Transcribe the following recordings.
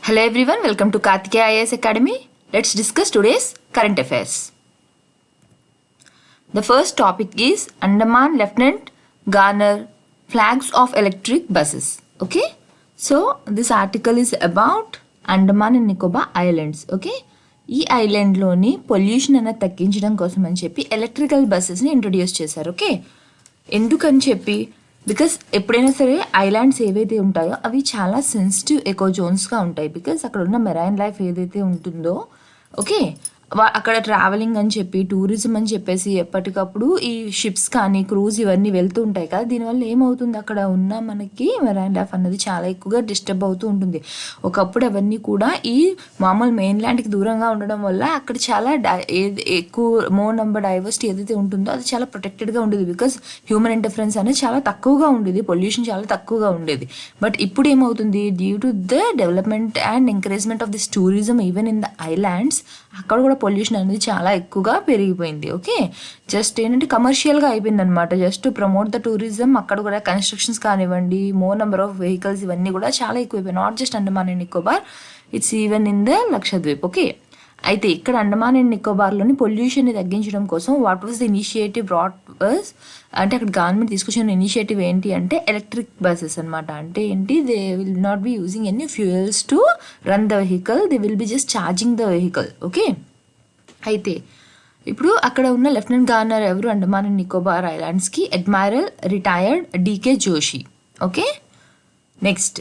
Hello everyone, welcome to Karthikeya IAS Academy. Let's discuss today's current affairs. The first topic is Andaman Lieutenant Governor flags of electric buses. Okay, so this article is about Andaman and Nicobar Islands. Okay, ఈ ఐలాండ్లోని pollution అనేది తగ్గించడం కోసం అని చెప్పి electrical బస్సెస్ని introduce చేశారు. Okay, ఎందుకని చెప్పి because ఎప్పుడైనా సరే ఐలాండ్స్ ఏవైతే ఉంటాయో అవి చాలా సెన్సిటివ్ ఎకో జోన్స్గా ఉంటాయి. బికాస్ అక్కడ ఉన్న మెరైన్ లైఫ్ ఏదైతే ఉంటుందో ఓకే అక్కడ ట్రావెలింగ్ అని చెప్పి టూరిజం అని చెప్పేసి ఎప్పటికప్పుడు ఈ షిప్స్ కానీ క్రూజ్ ఇవన్నీ వెళ్తూ ఉంటాయి కదా. దీనివల్ల ఏమవుతుంది, అక్కడ ఉన్న మనకి మెరైన్ లైఫ్ అన్నది చాలా ఎక్కువగా డిస్టర్బ్ అవుతూ ఉంటుంది. ఒకప్పుడు అవన్నీ కూడా ఈ మామూలు మెయిన్ ల్యాండ్కి దూరంగా ఉండడం వల్ల అక్కడ చాలా ఎక్కువ మోర్ నెంబర్ డైవర్సిటీ ఏదైతే ఉంటుందో అది చాలా ప్రొటెక్టెడ్గా ఉండేది. బికాస్ హ్యూమన్ ఇంటర్ఫరెన్స్ అనేది చాలా తక్కువగా ఉండేది, పొల్యూషన్ చాలా తక్కువగా ఉండేది. బట్ ఇప్పుడు ఏమవుతుంది, due to the development and encouragement of this tourism even in the islands అక్కడ కూడా పొల్యూషన్ అనేది చాలా ఎక్కువగా పెరిగిపోయింది. ఓకే, జస్ట్ ఏంటంటే కమర్షియల్గా అయిపోయింది అనమాట. జస్ట్ ప్రమోట్ ద టూరిజం అక్కడ కూడా కన్స్ట్రక్షన్స్ కానివ్వండి, మోర్ నెంబర్ ఆఫ్ వెహికల్స్ ఇవన్నీ కూడా చాలా ఎక్కువైపోయాయి. Not just Andaman and Nicobar, it's even in the Lakshadweep. Okay, అయితే ఇక్కడ అండమాన్ అండ్ నికోబార్లోని పొల్యూషన్ని తగ్గించడం కోసం what was the initiative brought bus అంటే అక్కడ గవర్నమెంట్ తీసుకొచ్చిన ఇనిషియేటివ్ ఏంటి అంటే ఎలక్ట్రిక్ బస్సెస్ అనమాట. అంటే ఏంటి, they will not be using any fuels to run the vehicle, they will be just charging the vehicle. Okay, అయితే ఇప్పుడు అక్కడ ఉన్న లెఫ్టినెంట్ గవర్నర్ ఎవరు అండమాన్ అండ్ నికోబార్ ఐలాండ్స్కి admiral retired DK Joshi. Okay, next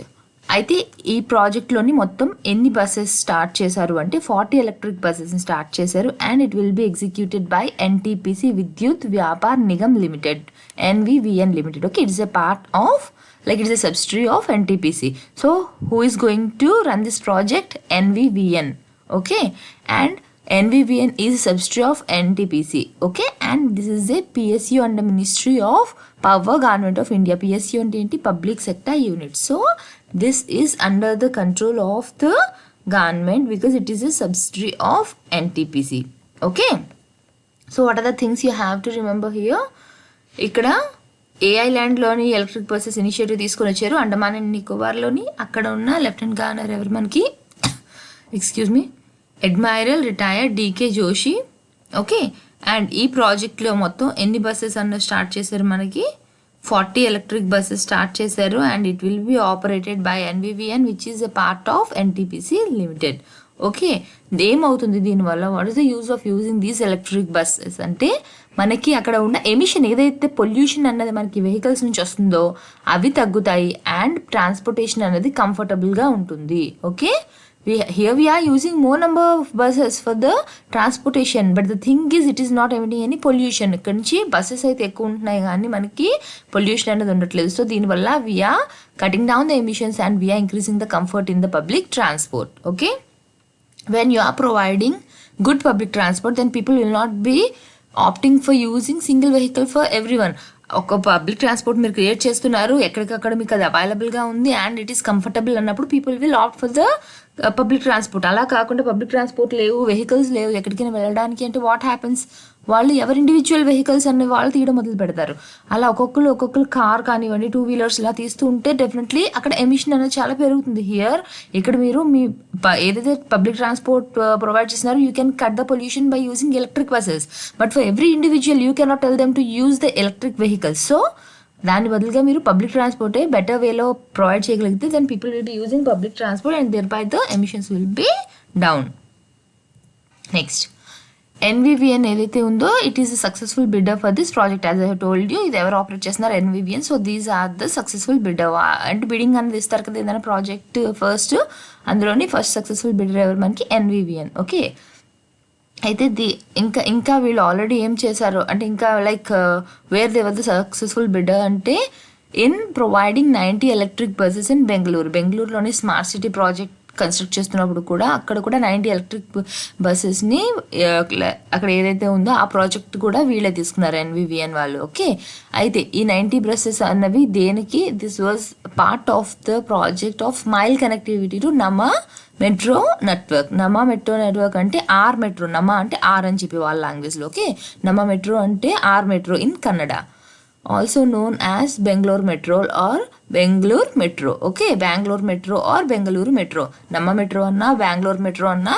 అయితే ఈ ప్రాజెక్ట్లోని మొత్తం ఎన్ని బస్సెస్ స్టార్ట్ చేశారు అంటే 40 ఎలక్ట్రిక్ బస్సెస్ని స్టార్ట్ చేశారు. And it will be executed by NTPC Vidyut Vyapar Nigam limited, NVVN limited. Okay, it's a part of like it's a subsidiary of NTPC. So who is going to run this project? NVVN. Okay, and NVVN is a subsidiary of NTPC. Okay, and this is a PSU under Ministry of Power, Government of India. PSU and Public Sector Unit. So this is under the control of the government because it is a subsidiary of NTPC. Okay, so what are the things you have to remember here? ఇక్కడ ఏ ఐలాండ్లోని electric buses initiative తీసుకొని వచ్చారు, Andaman and నికోబార్లోని. అక్కడ ఉన్న lieutenant governor ఎవరు మనకి, excuse me, admiral retired DK Joshi. Okay, and ఈ ప్రాజెక్ట్లో మొత్తం ఎన్ని బస్సెస్ అన్న స్టార్ట్ చేశారు మనకి 40 ఎలక్ట్రిక్ బస్సెస్ స్టార్ట్ చేశారు. And it will be operated by NVVN which is a part of NTPC limited. Okay, ఏమవుతుంది దీనివల్ల, what is the use of using these electric buses అంటే మనకి అక్కడ ఉన్న ఎమిషన్ ఏదైతే పొల్యూషన్ అన్నది మనకి వెహికల్స్ నుంచి వస్తుందో అవి తగ్గుతాయి అండ్ ట్రాన్స్పోర్టేషన్ అనేది కంఫర్టబుల్గా ఉంటుంది. Okay, here we are using more number of buses for the transportation, but the thing is it is not emitting any pollution. ఇక్కడ నుంచి బస్సెస్ అయితే ఎక్కువ ఉంటున్నాయి కానీ మనకి పొల్యూషన్ అనేది ఉండట్లేదు. సో దీనివల్ల we are cutting down the emissions and we are increasing the comfort in the public transport. Okay, when you are providing good public transport then people will not be opting for using single vehicle for everyone. ఒక public transport మీరు create చేస్తున్నారు, ఎక్కడికక్కడ మీకు అది అవైలబుల్గా ఉంది and it is comfortable అన్నప్పుడు people will opt for the public transport. అలా కాకుండా పబ్లిక్ ట్రాన్స్పోర్ట్ లేవు, వెహికల్స్ లేవు ఎక్కడికైనా వెళ్ళడానికి అంటే వాట్ హ్యాపన్స్, వాళ్ళు ఎవరు ఇండివిజువల్ వెహికల్స్ అనే వాళ్ళు తీయడం మొదలు పెడతారు. అలా ఒక్కొక్కరు కార్ కానివ్వండి, 2 వీలర్స్ ఇలా తీస్తూ ఉంటే డెఫినెట్లీ అక్కడ ఎమిషన్ అనేది చాలా పెరుగుతుంది. హియర్ ఇక్కడ మీరు మీ ఏదైతే పబ్లిక్ ట్రాన్స్పోర్ట్ ప్రొవైడ్ చేస్తున్నారో you can cut the pollution by using electric buses. But for every individual you cannot tell them to use the electric vehicles. So దాని బదులుగా మీరు పబ్లిక్ ట్రాన్స్పోర్టే బెటర్ వేలో ప్రొవైడ్ చేయగలిగితే then people will be using public transport and there by the emissions will be down. Next NVVN ఏదైతే ఉందో it is a successful bidder for this project. As I told you, ఇది ఎవరు operate చేస్తున్నారు, NVVN. So these are the successful bidder. అంటే bidding అనేది ఇస్తారు కదా ఏదైనా ప్రాజెక్ట్ ఫస్ట్, అందులోని ఫస్ట్ సక్సెస్ఫుల్ బిడ్డర్ ఎవరు మనకి ఎన్వివిఎన్. ఓకే, అయితే ఇంకా వీళ్ళు ఆల్రెడీ ఏం చేశారు అంటే ఇంకా like where they were the successful bidder అంటే in providing 90 electric buses in బెంగళూరులోని స్మార్ట్ సిటీ ప్రాజెక్ట్ కన్స్ట్రక్ట్ చేస్తున్నప్పుడు కూడా అక్కడ కూడా 90 ఎలక్ట్రిక్ బస్సెస్ని అక్కడ ఏదైతే ఉందో ఆ ప్రాజెక్ట్ కూడా వీళ్ళే తీసుకున్నారు ఎన్వివిఎన్ వాళ్ళు. ఓకే, అయితే ఈ 90 బస్సెస్ అన్నవి దేనికి, this was part of the project of mile connectivity to Namma metro network. Namma metro network అంటే ఆర్ మెట్రో, నమా అంటే ఆర్ అని చెప్పి వాళ్ళ లాంగ్వేజ్లో. ఓకే, నమా మెట్రో అంటే or metro in Kannada. Also known as Bengaluru metro or Bengaluru metro. Okay, Bengaluru metro or Bengaluru metro. Namma metro అన్నా, Bengaluru metro అన్నా,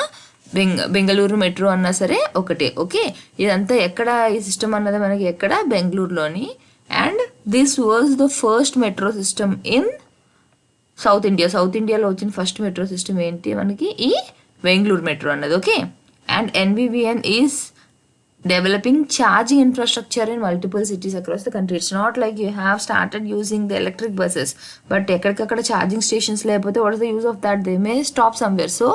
Bengaluru metro అన్నా సరే ఒకటే. ఓకే, ఇదంతా ఎక్కడ ఈ సిస్టమ్ అన్నది మనకి ఎక్కడ, బెంగళూరులోని. And this was the first metro system in South India. South ఇండియాలో వచ్చిన ఫస్ట్ మెట్రో సిస్టమ్ ఏంటి మనకి, ఈ బెంగళూరు మెట్రో అన్నది. Okay, and NVVN is developing charging infrastructure in multiple cities across the country. It's not like you have started using the electric buses, but ekkadakada charging stations lepothe what is the use of that? They may stop somewhere. So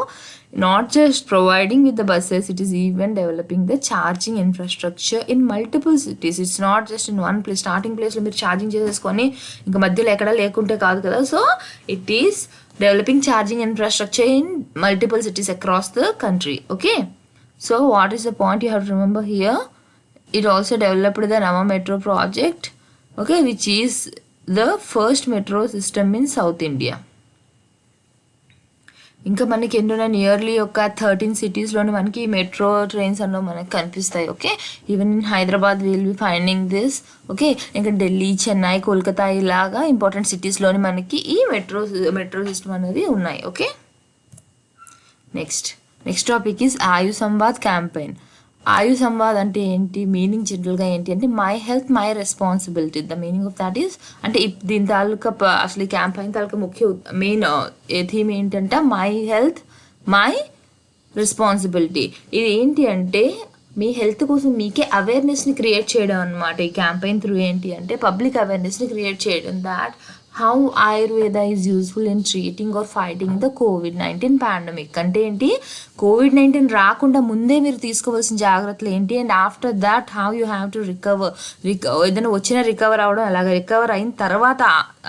not just providing with the buses, it is even developing the charging infrastructure in multiple cities. It's not just in one place. Starting place lo meer charging chesukoni inka madhyalo ekkada lekunte kaadu kada. So it is developing charging infrastructure in multiple cities across the country. Okay, so what is the point you have to remember here? It also developed the Nama Metro project, okay, which is the first metro system in South India. ఇంకా మనకి ఎన్నో nearly ఒక 13 సిటీస్లోని మనకి metro trains అన్నో మనకి కనిపిస్తాయి. Okay, even in Hyderabad will be finding this. Okay, ఇంకా ఢిల్లీ, చెన్నై, కోల్కతా ఇలాగా ఇంపార్టెంట్ సిటీస్లోని మనకి ఈ మెట్రో సిస్టమ్ అనేది ఉన్నాయి. ఓకే, నెక్స్ట్ టాపిక్ ఈజ్ ఆయు సంవాద్ క్యాంపెయిన్. ఆయు సంవాద్ అంటే ఏంటి, మీనింగ్ జనరల్గా ఏంటి అంటే my health my responsibility. The meaning of that is అంటే దీని తాలూకా అసలు ఈ క్యాంపెయిన్ తాలూకా మెయిన్ థీమ్ ఏంటంటే మై హెల్త్ మై రెస్పాన్సిబిలిటీ. ఇది ఏంటి అంటే మీ హెల్త్ కోసం మీకే అవేర్నెస్ని క్రియేట్ చేయడం అనమాట. ఈ క్యాంపెయిన్ త్రూ ఏంటి అంటే పబ్లిక్ అవేర్నెస్ని క్రియేట్ చేయడం that how Ayurveda is useful in treating or fighting the కోవిడ్-19 పాండమిక్. అంటే ఏంటి, కోవిడ్-19 రాకుండా ముందే మీరు తీసుకోవాల్సిన జాగ్రత్తలు ఏంటి, and after that how you have to recover. ఏదైనా వచ్చినా రికవర్ అవ్వడం, అలాగే రికవర్ అయిన తర్వాత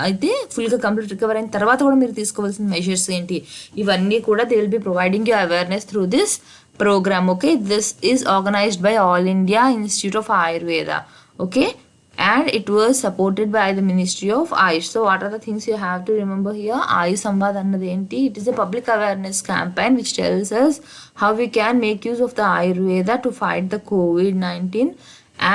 అయితే ఫుల్గా కంప్లీట్ రికవర్ అయిన తర్వాత కూడా మీరు తీసుకోవాల్సిన మెజర్స్ ఏంటి, ఇవన్నీ కూడా they will be providing you awareness through this program. Okay, this is organized by All India Institute of Ayurveda. Okay, and it was supported by the Ministry of Ayush. So what are the things you have to remember here? Ayush Samvad annadi enti, it is a public awareness campaign which tells us how we can make use of the Ayurveda to fight the COVID-19,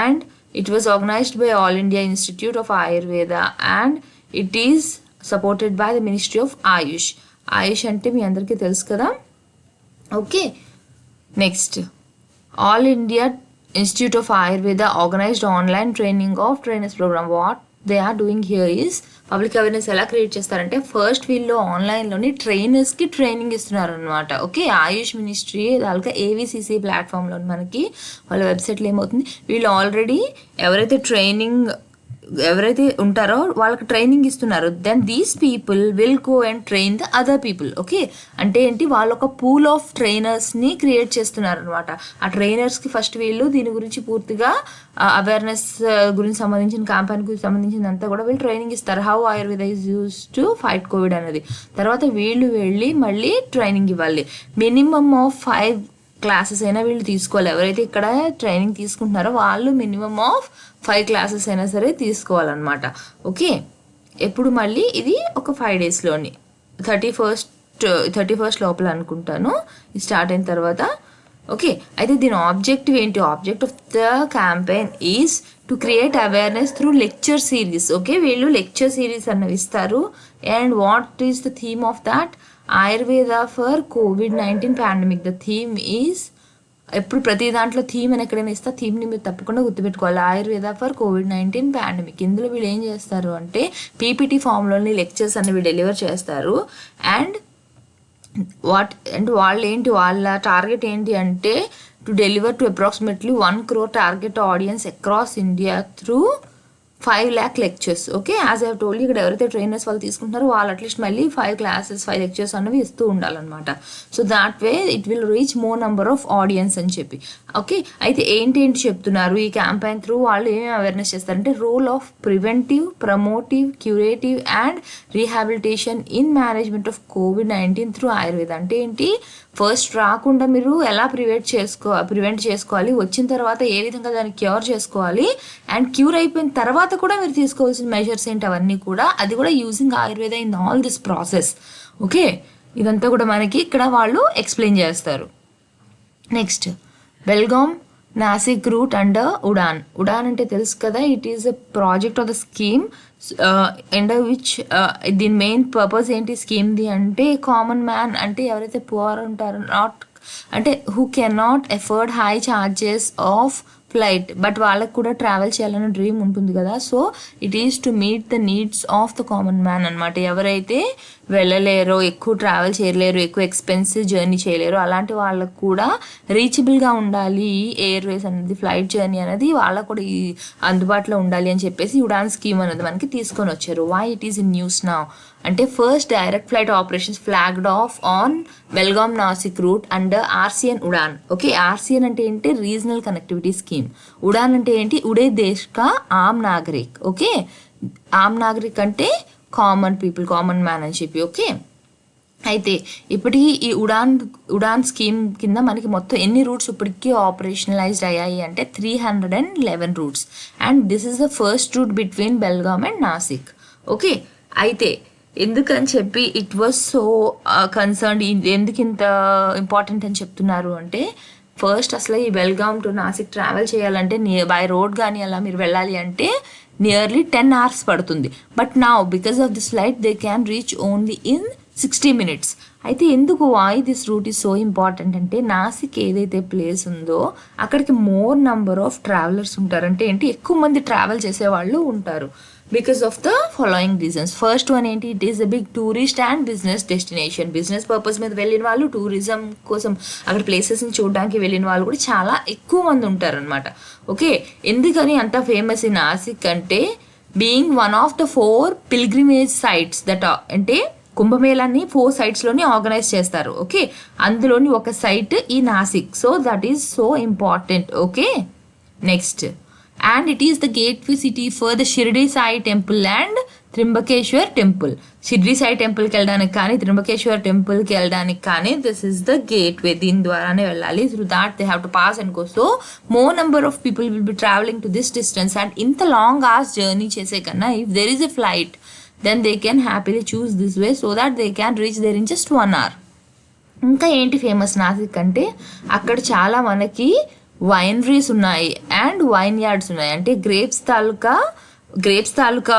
and it was organized by All India Institute of Ayurveda, and it is supported by the Ministry of Ayush. Ayush ante మీ అందరికీ తెలుసు కదా. Okay, next All India Institute of Ayurveda organised online training of trainers programme. What they are doing here is public awareness ఎలా create చేస్తారంటే first వీళ్ళు ఆన్లైన్లోని ట్రైనర్స్కి training ఇస్తున్నారు అనమాట. ఓకే, ఆయుష్ మినిస్ట్రీ దాల్గా ఏవిసిసి ప్లాట్ఫామ్లో మనకి వాళ్ళ వెబ్సైట్లో ఏమవుతుంది, వీళ్ళు ఆల్రెడీ ఎవరైతే ఉంటారో వాళ్ళకి ట్రైనింగ్ ఇస్తున్నారు. Then these people will go and train the other people. Okay, అంటే ఏంటి, వాళ్ళు ఒక పూల్ ఆఫ్ ట్రైనర్స్ని క్రియేట్ చేస్తున్నారు అనమాట. ఆ ట్రైనర్స్కి ఫస్ట్ వీళ్ళు దీని గురించి పూర్తిగా అవేర్నెస్ గురించి సంబంధించిన క్యాంపెయిన్ గురించి సంబంధించినంతా కూడా వీళ్ళు ట్రైనింగ్ ఇస్తారు. How Ayurveda is use to fight Covid అనేది. తర్వాత వీళ్ళు వెళ్ళి మళ్ళీ ట్రైనింగ్ ఇవ్వాలి. మినిమమ్ ఆఫ్ 5 క్లాసెస్ అయినా వీళ్ళు తీసుకోవాలి. ఎవరైతే ఇక్కడ ట్రైనింగ్ తీసుకుంటున్నారో వాళ్ళు మినిమమ్ ఆఫ్ 5 క్లాసెస్ అయినా సరే తీసుకోవాలన్నమాట. ఓకే, ఎప్పుడు మళ్ళీ ఇది ఒక 5 డేస్లోని 31st లోపల అనుకుంటాను స్టార్ట్ అయిన తర్వాత. ఓకే, అయితే దీని ఆబ్జెక్టివ్ ఏంటి, object of the campaign is to create awareness through lecture series. Okay, వీళ్ళు లెక్చర్ సిరీస్ అన్నవి ఇస్తారు. And what is the theme of that, Ayurveda for COVID-19 pandemic. The theme is, ఎప్పుడు ప్రతి దాంట్లో థీమ్ అని ఎక్కడైనా ఇస్తా, థీమ్ని మీరు తప్పకుండా గుర్తుపెట్టుకోవాలి. Ayurveda for COVID-19 pandemic. ఇందులో వీళ్ళు ఏం చేస్తారు అంటే పీపీటీ ఫామ్లోని లెక్చర్స్ అనేవి డెలివర్ చేస్తారు. అండ్ వాళ్ళ టార్గెట్ ఏంటి అంటే to deliver to approximately 1 crore target audience across India through 5 lakh lectures. Okay, as I have told, ఇక్కడ ఎవరైతే ట్రైనర్స్ వాళ్ళు తీసుకుంటున్నారో వాళ్ళు అట్లీస్ట్ మళ్ళీ 5 classes 5 లెక్చర్స్ అనేవి ఇస్తూ ఉండాలన్నమాట. So that way it will reach more number of audience అని చెప్పి. ఓకే, అయితే ఏంటి చెప్తున్నారు ఈ క్యాంపెయిన్ త్రూ, వాళ్ళు ఏమేమి అవేర్నెస్ చేస్తారంటే role of preventive, promotive, curative and rehabilitation in management of కోవిడ్-19 త్రూ ఆయుర్వేద. అంటే ఏంటి, ఫస్ట్ రాకుండా మీరు ఎలా ప్రివెంట్ చేసుకోవాలి, వచ్చిన తర్వాత ఏ విధంగా దాన్ని క్యూర్ చేసుకోవాలి, అండ్ క్యూర్ అయిపోయిన తర్వాత కూడా మీరు తీసుకోవాల్సిన మెజర్స్ ఏంటి, అవన్నీ కూడా అది కూడా using Ayurveda in all this process. Okay, ఇదంతా కూడా మనకి ఇక్కడ వాళ్ళు ఎక్స్ప్లెయిన్ చేస్తారు. Next Belgaum Nashik route under Udan. Udan అంటే తెలుసు కదా, it is a project of the scheme under which దీని మెయిన్ పర్పస్ ఏంటి స్కీమ్ది అంటే కామన్ మ్యాన్ అంటే ఎవరైతే పువర్ ఉంటారో అంటే who can not afford high charges of flight but వాళ్ళకి కూడా ట్రావెల్ చేయాలనే డ్రీమ్ ఉంటుంది కదా. So it is to meet the needs of the common man అనమాట. ఎవరైతే వెళ్ళలేరో, ఎక్కువ ట్రావెల్ చేయలేరు, ఎక్కువ ఎక్స్పెన్సివ్ జర్నీ చేయలేరు, అలాంటి వాళ్ళకు కూడా రీచబుల్గా ఉండాలి ఎయిర్వేస్ అనేది, ఫ్లైట్ జర్నీ అనేది వాళ్ళకు కూడా అందుబాటులో ఉండాలి అని చెప్పేసి ఉడాన్ స్కీమ్ అనేది మనకి తీసుకొని వచ్చారు. Why it is in news now అంటే first direct flight operations flagged off on Belgaum Nashik route under RCN Udan. Okay, RCN అంటే ఏంటి, రీజనల్ కనెక్టివిటీ స్కీమ్. ఉడాన్ అంటే ఏంటి, ఉడే దేశ్ కా ఆమ్ నాగరిక్. ఓకే, ఆమ్ నాగరిక్ అంటే కామన్ పీపుల్, కామన్ మ్యాన్ అని చెప్పి. ఓకే, అయితే ఇప్పటికీ ఈ ఉడాన్ స్కీమ్ కింద మనకి మొత్తం ఎన్ని రూట్స్ ఇప్పటికీ ఆపరేషనలైజ్డ్ అయ్యాయి అంటే 311 routes. And this is the first route between Belgaum and Nashik. Okay, అయితే ఎందుకని చెప్పి ఇట్ వాజ్ సో కన్సర్న్డ్, ఎందుకు ఇంత ఇంపార్టెంట్ అని చెప్తున్నారు అంటే ఫస్ట్ అసలు ఈ బెల్గాం టు నాసిక్ ట్రావెల్ చేయాలంటే బై రోడ్ కానీ అలా మీరు వెళ్ళాలి అంటే నియర్లీ 10 hours పడుతుంది. But now because of this flight they can reach only in 60 minutes. అయితే ఎందుకు why this route is so important అంటే నాసిక్ ఏదైతే ప్లేస్ ఉందో అక్కడికి మోర్ నంబర్ ఆఫ్ ట్రావెలర్స్ ఉంటారు. అంటే ఏంటి, ఎక్కువ మంది ట్రావెల్ చేసేవాళ్ళు ఉంటారు because of the following reasons. First one ఏంటి, it is a big tourist and business destination. Business purpose మీద వెళ్ళిన వాళ్ళు, టూరిజం కోసం అక్కడ ప్లేసెస్ని చూడడానికి వెళ్ళిన వాళ్ళు కూడా చాలా ఎక్కువ మంది ఉంటారనమాట. ఓకే, ఎందుకని అంత ఫేమస్ ఈ నాసిక్ అంటే being one of the 4 pilgrimage sites that అంటే కుంభమేళాన్ని 4 sites-లోని ఆర్గనైజ్ చేస్తారు. ఓకే, అందులోని ఒక సైట్ ఈ Nashik. So that is so important. Okay, next and it is the gateway city for the Shirdi Sai temple and Trimbakeshwar temple. Shirdi Sai టెంపుల్కి వెళ్ళడానికి కానీ త్రింబకేశ్వర్ టెంపుల్కి వెళ్ళడానికి కానీ దిస్ ఇస్ ద గేట్వే, దీని ద్వారానే వెళ్ళాలి. Through that they have to pass and go. So more number of people will be travelling to this distance. And ఇంత లాంగ్ అవర్స్ జర్నీ చేసే కన్నా if there is a flight then they can happily choose this way so that they can reach there in just 1 hour. ఇంకా ఏంటి famous Nashik అంటే అక్కడ చాలా మనకి wineries ఉన్నాయి అండ్ వైన్ యార్డ్స్ ఉన్నాయి. అంటే గ్రేప్స్ తాలూకా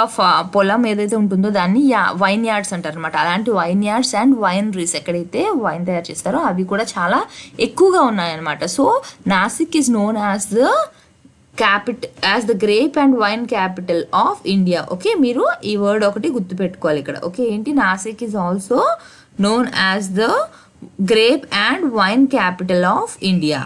పొలం ఏదైతే ఉంటుందో దాన్ని వైన్ యార్డ్స్ అంటారు అనమాట. అలాంటి వైన్ యార్డ్స్ అండ్ వైనరీస్ ఎక్కడైతే వైన్ తయారు చేస్తారో అవి కూడా చాలా ఎక్కువగా ఉన్నాయన్నమాట. So Nashik is known as the grape and wine capital of India. Okay, మీరు ఈ వర్డ్ ఒకటి గుర్తుపెట్టుకోవాలి ఇక్కడ. ఓకే, ఏంటి, Nashik is also known as the grape and wine capital of India.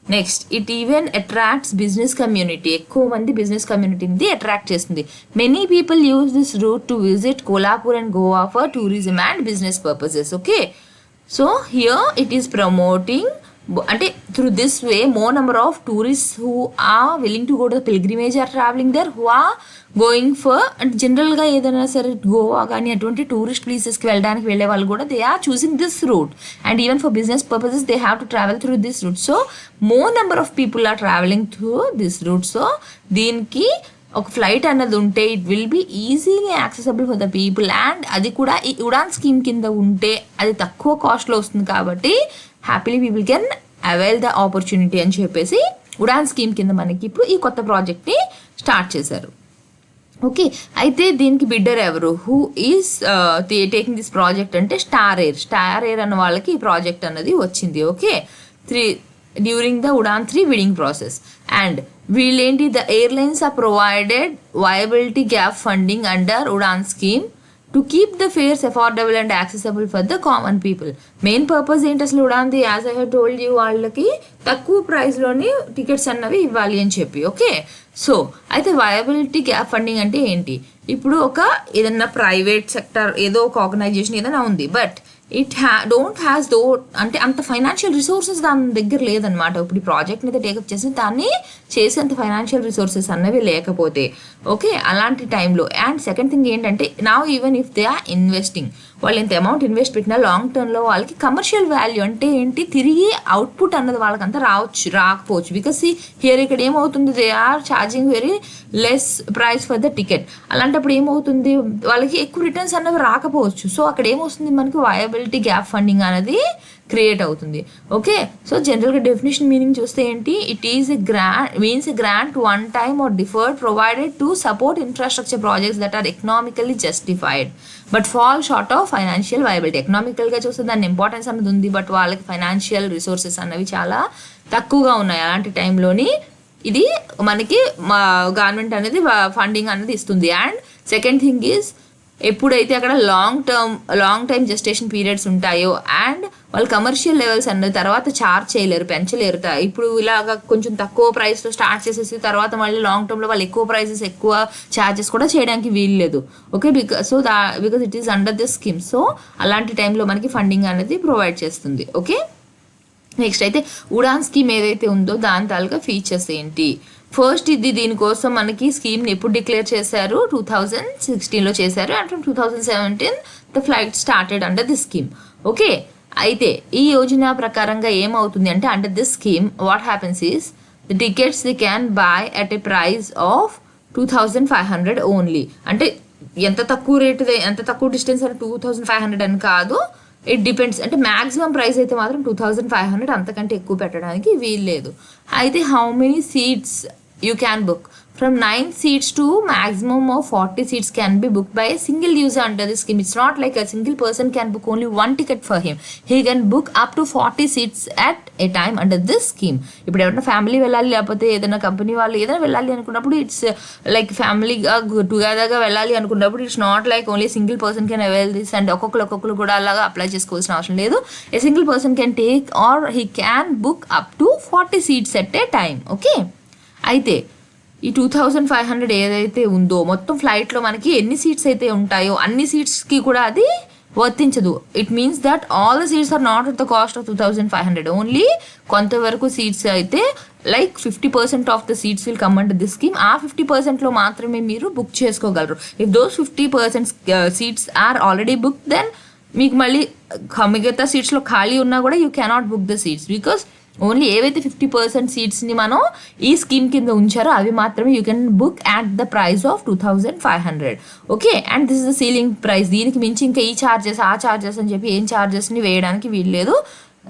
Next, it even attracts business community. ఎక్కువ మంది business కమ్యూనిటీని attract చేస్తుంది. Many people use this route to visit Kolhapur and Goa for tourism and business purposes. Okay, so here it is promoting అంటే through this way more number of tourist who are willing to go to the pilgrimage or travelling there, who are going for అంటే జనరల్గా ఏదైనా సరే గోవా కానీ అటువంటి tourist ప్లేసెస్కి వెళ్ళడానికి వెళ్ళే వాళ్ళు కూడా they are choosing this route. And even for business purposes they have to travel through this route. So more number of people are travelling through this route. So దీనికి ఒక ఫ్లైట్ అన్నది ఉంటే it will be easily accessible for the people. And అది కూడా ఈ Udaan scheme కింద ఉంటే అది తక్కువ కాస్ట్లో వస్తుంది కాబట్టి happily people can avail the opportunity అని చెప్పేసి ఉడాన్ స్కీమ్ కింద మనకి ఇప్పుడు ఈ కొత్త ప్రాజెక్ట్ని స్టార్ట్ చేశారు. ఓకే, అయితే దీనికి బిడ్డర్ ఎవరు, who is taking this project అంటే స్టార్ ఎయిర్ అన్న వాళ్ళకి ఈ ప్రాజెక్ట్ అన్నది వచ్చింది. Okay, during the Udan 3 bidding process. And వీళ్ళేంటి, the airlines are provided viability gap funding under Udan scheme to keep the fares affordable and accessible for the common people. Main purpose ఏంటి అసలు ఉడాన్ది, as I have told you, వాళ్ళకి తక్కువ ప్రైస్లోని tickets అన్నవి ఇవ్వాలి అని చెప్పి. ఓకే, సో అయితే వయబిలిటీ గ్యాప్ ఫండింగ్ అంటే ఏంటి, ఇప్పుడు ఏదన్నా ప్రైవేట్ సెక్టర్ ఏదో ఒక ఆర్గనైజేషన్ ఏదైనా ఉంది బట్ ఇట్ డోంట్ హ్యాస్ అంటే అంత ఫైనాన్షియల్ రిసోర్సెస్ దాని దగ్గర లేదనమాట. ఇప్పుడు ఈ ప్రాజెక్ట్ని అయితే టేకప్ చేసి దాన్ని చేసేంత ఫైనాన్షియల్ రిసోర్సెస్ అన్నవి లేకపోతే ఓకే అలాంటి టైంలో. అండ్ సెకండ్ థింగ్ ఏంటంటే నా even if they are investing, వాళ్ళు ఎంత అమౌంట్ ఇన్వెస్ట్ పెట్టినా లాంగ్ టర్మ్లో వాళ్ళకి కమర్షియల్ వాల్యూ అంటే ఏంటి, తిరిగి అవుట్పుట్ అన్నది వాళ్ళకంతా రాకపోవచ్చు. బికాస్ హియర్ ఇక్కడ ఏమవుతుంది, they are charging very less price for the ticket. అలాంటప్పుడు ఏమవుతుంది, వాళ్ళకి ఎక్కువ రిటర్న్స్ అన్నవి రాకపోవచ్చు. సో అక్కడ ఏమవుతుంది, మనకి వయబిలిటీ గ్యాప్ ఫండింగ్ అనేది క్రియేట్ అవుతుంది. ఓకే, సో జనరల్గా డెఫినేషన్ మీనింగ్ చూస్తే ఏంటి, it is a grant means a grant one time or deferred provided to support infrastructure projects that are economically justified but fall short of financial viability. ఎకనామికల్గా చూస్తే దాని importance అనేది ఉంది, but వాళ్ళకి financial resources అన్నవి చాలా తక్కువగా ఉన్నాయి. అలాంటి టైంలోని ఇది మనకి గవర్నమెంట్ అనేది ఫండింగ్ అనేది ఇస్తుంది. అండ్ సెకండ్ థింగ్ ఈజ్ ఎప్పుడైతే అక్కడ లాంగ్ టైమ్ జెస్టేషన్ పీరియడ్స్ ఉంటాయో అండ్ వాళ్ళు కమర్షియల్ లెవెల్స్ అన్నది తర్వాత చార్జ్ చేయలేరు, పెంచలేరు. ఇప్పుడు ఇలాగ కొంచెం తక్కువ ప్రైస్తో స్టార్ట్ చేసేసి తర్వాత మళ్ళీ లాంగ్ టర్మ్లో వాళ్ళు ఎక్కువ ప్రైసెస్ ఎక్కువ ఛార్జెస్ కూడా చేయడానికి వీల్లేదు. Okay, because it is under this scheme. So అలాంటి టైంలో మనకి ఫండింగ్ అనేది ప్రొవైడ్ చేస్తుంది. ఓకే, నెక్స్ట్ అయితే ఉడాన్ స్కీమ్ ఏదైతే ఉందో దాని తాలూకా ఫీచర్స్ ఏంటి. ఫస్ట్ దీనికోసం మనకి స్కీమ్ని ఎప్పుడు డిక్లేర్ చేశారు, 2016లో చేశారు. And from 2017 the flight started under this scheme. Okay, అయితే ఈ యోజన ప్రకారంగా ఏమవుతుంది అంటే under this scheme what happens is the tickets the can buy at a price of 2500 only. అంటే ఎంత తక్కువ రేటు, ఎంత తక్కువ డిస్టెన్స్ అని 2500 అని కాదు, ఇట్ డిపెండ్స్. అంటే మ్యాక్సిమం ప్రైస్ అయితే మాత్రం 2500, అంతకంటే ఎక్కువ పెట్టడానికి వీల్లేదు. అయితే how many seats you can book from 9 seats to maximum of 40 seats can be booked by a single user under this scheme. It's not like a single person can book only one ticket for him. He can book up to 40 seats at a time under this scheme. ఇప్పుడు ఎవరైనా family వెళ్ళాలి లేకపోతే ఏదైనా company వాళ్ళు ఏదైనా వెళ్ళాలి అనుకున్నప్పుడు it's like ఫ్యామిలీగా టుగెదర్గా వెళ్ళాలి అనుకున్నప్పుడు it's not like only single person can avail this and ఒక్కొక్కరు కూడా అలాగా అప్లై చేసుకోవాల్సిన అవసరం లేదు. A single person can take or he can book up to 40 seats at a time. Okay, అయితే ఈ 2500 ఏదైతే ఉందో మొత్తం ఫ్లైట్లో మనకి ఎన్ని సీట్స్ అయితే ఉంటాయో అన్ని సీట్స్కి కూడా అది వర్తించదు. It means that all the seats are not at the cost of 2500. Only కొంతవరకు సీట్స్ అయితే like 50% of the seats will come under this scheme. ఆ 50%లో మాత్రమే మీరు బుక్ చేసుకోగలరు. If those 50% seats are already book then మీకు మళ్ళీ మిగతా సీట్స్లో ఖాళీ ఉన్నా కూడా you cannot book the seats because only ఏవైతే 50% సీట్స్ని మనం ఈ స్కీమ్ కింద ఉంచారో అవి మాత్రమే you can book at the price of 2500. Okay, and this is the ceiling price. దీనికి మించి ఇంకా ఈ ఛార్జెస్ ఆ ఛార్జెస్ అని చెప్పి ఏం ఛార్జెస్ని వేయడానికి వీల్లేదు.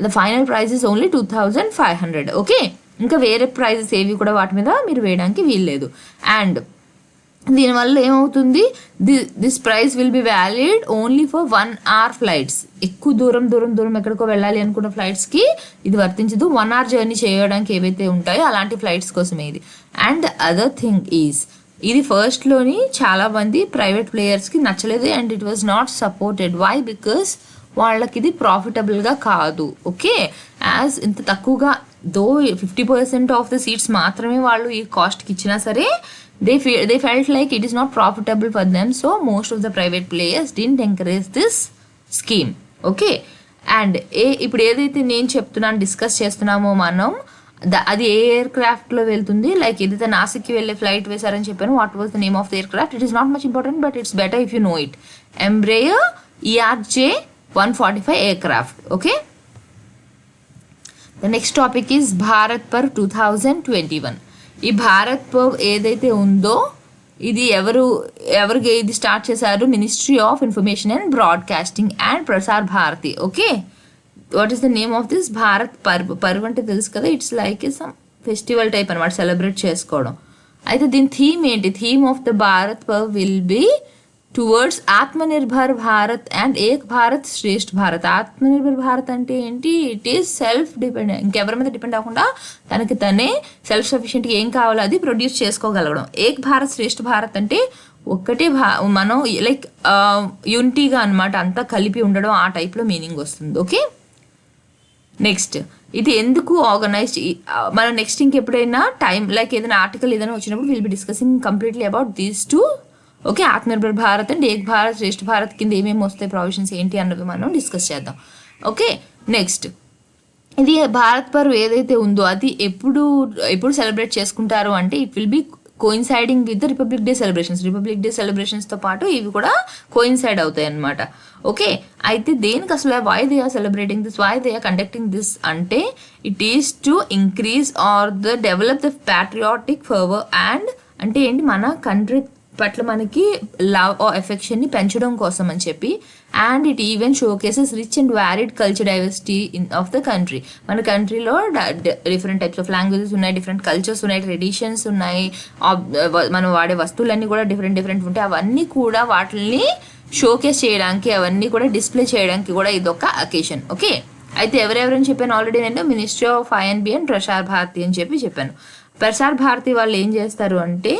The final price is only 2500. Okay, ఇంకా వేరే ప్రైజెస్ ఏవి కూడా వాటి మీద మీరు వేయడానికి వీల్లేదు. అండ్ దీనివల్ల ఏమవుతుంది, this price will be valid only for 1 hour flights. ఎక్కువ దూరం ఎక్కడికో వెళ్ళాలి అనుకున్న ఫ్లైట్స్కి ఇది వర్తించదు. 1 hour జర్నీ చేయడానికి ఏవైతే ఉంటాయో అలాంటి ఫ్లైట్స్ కోసమే ఇది. అండ్ అదర్ థింగ్ ఈజ్ ఇది ఫస్ట్లోని చాలామంది ప్రైవేట్ ప్లేయర్స్కి నచ్చలేదు and it was not supported. Why? Because వాళ్ళకి ఇది ప్రాఫిటబుల్గా కాదు. ఓకే, యాజ్ ఇంత తక్కువగా దో 50% ఆఫ్ ద సీట్స్ మాత్రమే వాళ్ళు ఈ కాస్ట్కి ఇచ్చినా సరే they felt like it is not profitable for them, so most of the private players didn't encourage this scheme. Okay, and ఇప్పుడు ఏదైతే నేను చెప్తున్నాను డిస్కస్ చేస్తున్నామో మనం అది ఏ ఎయిర్క్రాఫ్ట్లో వెళ్తుంది, లైక్ ఏదైతే నాసిక్కి వెళ్ళే ఫ్లైట్ వేశారని చెప్పాను. What was the name of the aircraft? It is not much important but it's better if you know it. Embraer ERJ-145 aircraft. Okay, the next topic is Bharat Parv 2021. ఈ భారత్ పర్వ్ ఏదైతే ఉందో ఇది ఎవరికి ఇది స్టార్ట్ చేశారు? Ministry of information and broadcasting and Prasar Bharati. Okay, what is the name of this? Bharat Parv. Parv అంటే తెలుసు కదా, it's like some festival type అనమాట, సెలబ్రేట్ చేసుకోవడం. అయితే దీని థీమ్ ఏంటి? Theme of the Bharat Parv will be towards Atmanirbhar Bharat and Ek Bharat Shreshtha Bharat. Atmanirbhar Bharat అంటే ఏంటి? ఇట్ ఈస్ సెల్ఫ్ డిపెండెంట్, ఇంకెవరి మీద డిపెండ్ అవ్వకుండా తనకి తనే సెల్ఫ్ సఫిషియెంట్గా ఏం కావాలో అది ప్రొడ్యూస్ చేసుకోగలగడం. ఏక్ భారత్ శ్రేష్ఠ భారత్ అంటే ఒక్కటే మనం లైక్ యూనిటీగా అనమాట, అంతా కలిపి ఉండడం, ఆ టైప్లో మీనింగ్ వస్తుంది. ఓకే, నెక్స్ట్ ఇది ఎందుకు ఆర్గనైజ్డ్? మనం నెక్స్ట్ ఇంకెప్పుడైనా టైం లైక్ ఏదైనా ఆర్టికల్ ఏదైనా వచ్చినప్పుడు will be discussing completely about these two. Okay, Atmanirbhar Bharat and Ek Bharat Shreshtha Bharat కింద ఏమేమి వస్తాయి, ప్రొవిజన్స్ ఏంటి అన్నవి మనం డిస్కస్ చేద్దాం. ఓకే, నెక్స్ట్ ఇది భారత్ పర్వ్ ఏదైతే ఉందో అది ఎప్పుడు సెలబ్రేట్ చేసుకుంటారు అంటే it will be coinciding with the republic day celebrations. Republic day సెలబ్రేషన్స్తో పాటు ఇవి కూడా కోయిన్సైడ్ అవుతాయి అన్నమాట. ఓకే, అయితే దేనికి అసలు why they are celebrating this, why they are conducting this అంటే it is to increase or the develop the patriotic fervour and అంటే ఏంటి, మన కంట్రీ పట్ల మనకి లవ్ ఆర్ ఎఫెక్షన్ని పెంచడం కోసం అని చెప్పి, and it even show cases rich and varied culture diversity of the country. మన కంట్రీలో డిఫరెంట్ టైప్స్ ఆఫ్ లాంగ్వేజెస్ ఉన్నాయి, డిఫరెంట్ కల్చర్స్ ఉన్నాయి, ట్రెడిషన్స్ ఉన్నాయి, మనం వాడే వస్తువులన్నీ కూడా డిఫరెంట్ ఉంటాయి. అవన్నీ కూడా వాటిని షోకేస్ చేయడానికి, అవన్నీ కూడా డిస్ప్లే చేయడానికి కూడా ఇదొక అకేషన్. ఓకే, అయితే ఎవరెవరని చెప్పాను ఆల్రెడీ నేను, ministry of I N B and Prasar Bharati అని చెప్పాను. ప్రసార్ భారతి వాళ్ళు ఏం చేస్తారు అంటే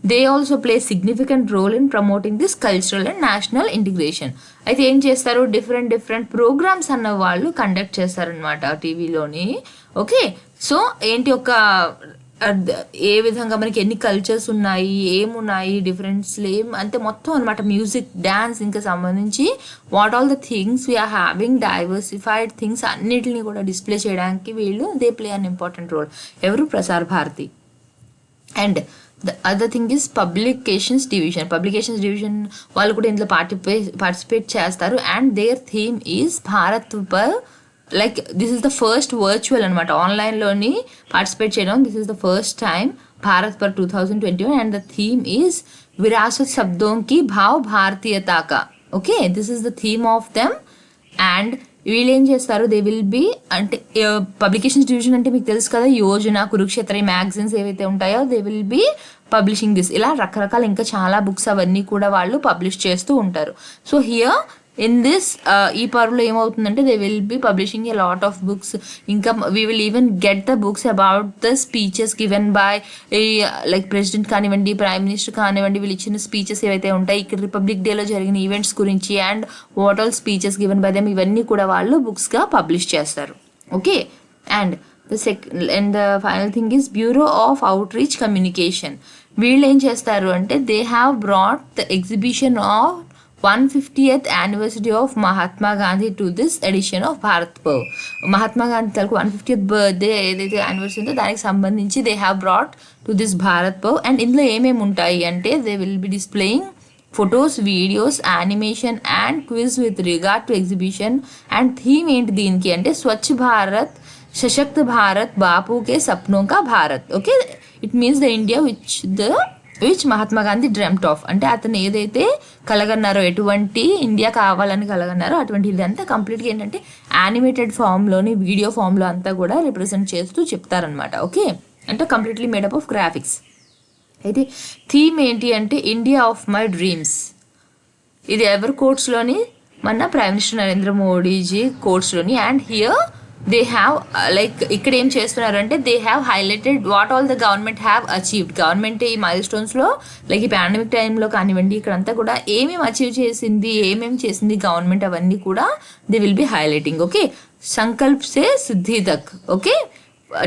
they also play significant role in promoting this cultural and national integration. అయితే ఏం చేస్తారు, డిఫరెంట్ ప్రోగ్రామ్స్ అన్న వాళ్ళు కండక్ట్ చేస్తారనమాట టీవీలోని. ఓకే, సో ఏంటి ఒక ఏ విధంగా మనకి ఎన్ని కల్చర్స్ ఉన్నాయి, ఏమున్నాయి, డిఫరెన్స్లు అంటే మొత్తం అనమాట, మ్యూజిక్, డ్యాన్స్ ఇంకా సంబంధించి what all the things we are having, diversified things అన్నిటిని కూడా డిస్ప్లే చేయడానికి వీళ్ళు they play an important role. ఎవరు, Prasar Bharati. And the other thing is publications division వాళ్ళు కూడా ఇందులో పార్టిసిపేట్ చేస్తారు. And their theme is Bharat Parv, like this is the first virtual అనమాట, ఆన్లైన్లోని పార్టిసిపేట్ చేయడం. This is the first time Bharat Parv 2021 and the theme is విరాసత్ శబ్దోం కి భావ్ భారతీయతా కా. Okay, this is the theme of them. And వీళ్ళు ఏం చేస్తారు, దే విల్ బి, అంటే పబ్లికేషన్స్ డివిజన్ అంటే మీకు తెలుసు కదా, యోజన, కురుక్షేత్ర మ్యాగజైన్స్ ఏవైతే ఉంటాయో they will be publishing this. ఇలా రకరకాల ఇంకా చాలా బుక్స్ అవన్నీ కూడా వాళ్ళు పబ్లిష్ చేస్తూ ఉంటారు. సో హియర్ ఇన్ దిస్ ఈ పర్వ్లో ఏమవుతుందంటే they will be publishing a lot of books. ఇంకా we will even get the books about the speeches given by like president కానివ్వండి, ప్రైమ్ మినిస్టర్ కానివ్వండి, వీళ్ళు ఇచ్చిన స్పీచెస్ ఏవైతే ఉంటాయి, ఇక్కడ రిపబ్లిక్ డేలో జరిగిన ఈవెంట్స్ గురించి and what all speeches given by them, ఇవన్నీ కూడా వాళ్ళు బుక్స్గా పబ్లిష్ చేస్తారు. Okay, and the final thing is bureau of out reach communication. వీళ్ళు ఏం చేస్తారు అంటే they have brought the exhibition of 150th anniversary of Mahatma Gandhi to this edition of Bharat Parv. Mahatma Gandhi తాలూకు 150th birthday ఏదైతే anniversary ఉందో దానికి సంబంధించి they have brought to this Bharat Parv. And ఇందులో ఏమేమి ఉంటాయి అంటే they will B displaying photos, videos, animation and quiz with regard to exhibition. And theme ఏంటి దీనికి అంటే స్వచ్ఛ భారత్, సశక్త భారత్, బాపుకే సప్నో కా Bharat. Okay, it means the India which Mahatma Gandhi dreamt of, అంటే అతను ఏదైతే కలగన్నారో, ఎటువంటి ఇండియా కావాలని కలగన్నారో అటువంటి ఇదంతా కంప్లీట్గా ఏంటంటే యానిమేటెడ్ ఫామ్లోని, వీడియో ఫామ్లో అంతా కూడా రిప్రజెంట్ చేస్తూ చెప్తారనమాట. ఓకే, అంటే కంప్లీట్లీ మేడప్ ఆఫ్ గ్రాఫిక్స్. అయితే థీమ్ ఏంటి అంటే ఇండియా ఆఫ్ మై డ్రీమ్స్. ఇది ఎవరి కోట్స్లోని, మన ప్రైమ్ మినిస్టర్ నరేంద్ర మోడీజీ కోట్స్లోని. And here they have like ఇక్కడ ఏం చేస్తున్నారు అంటే they have highlighted what all the government have achieved. Government ఈ మైల్ స్టోన్స్లో లైక్ ఈ పాండమిక్ టైంలో కానివ్వండి, ఇక్కడంతా కూడా ఏమేమి అచీవ్ చేసింది, ఏమేమి చేసింది గవర్నమెంట్, అవన్నీ కూడా they will be highlighting. Okay, Sankalp Se Siddhi Tak. Okay,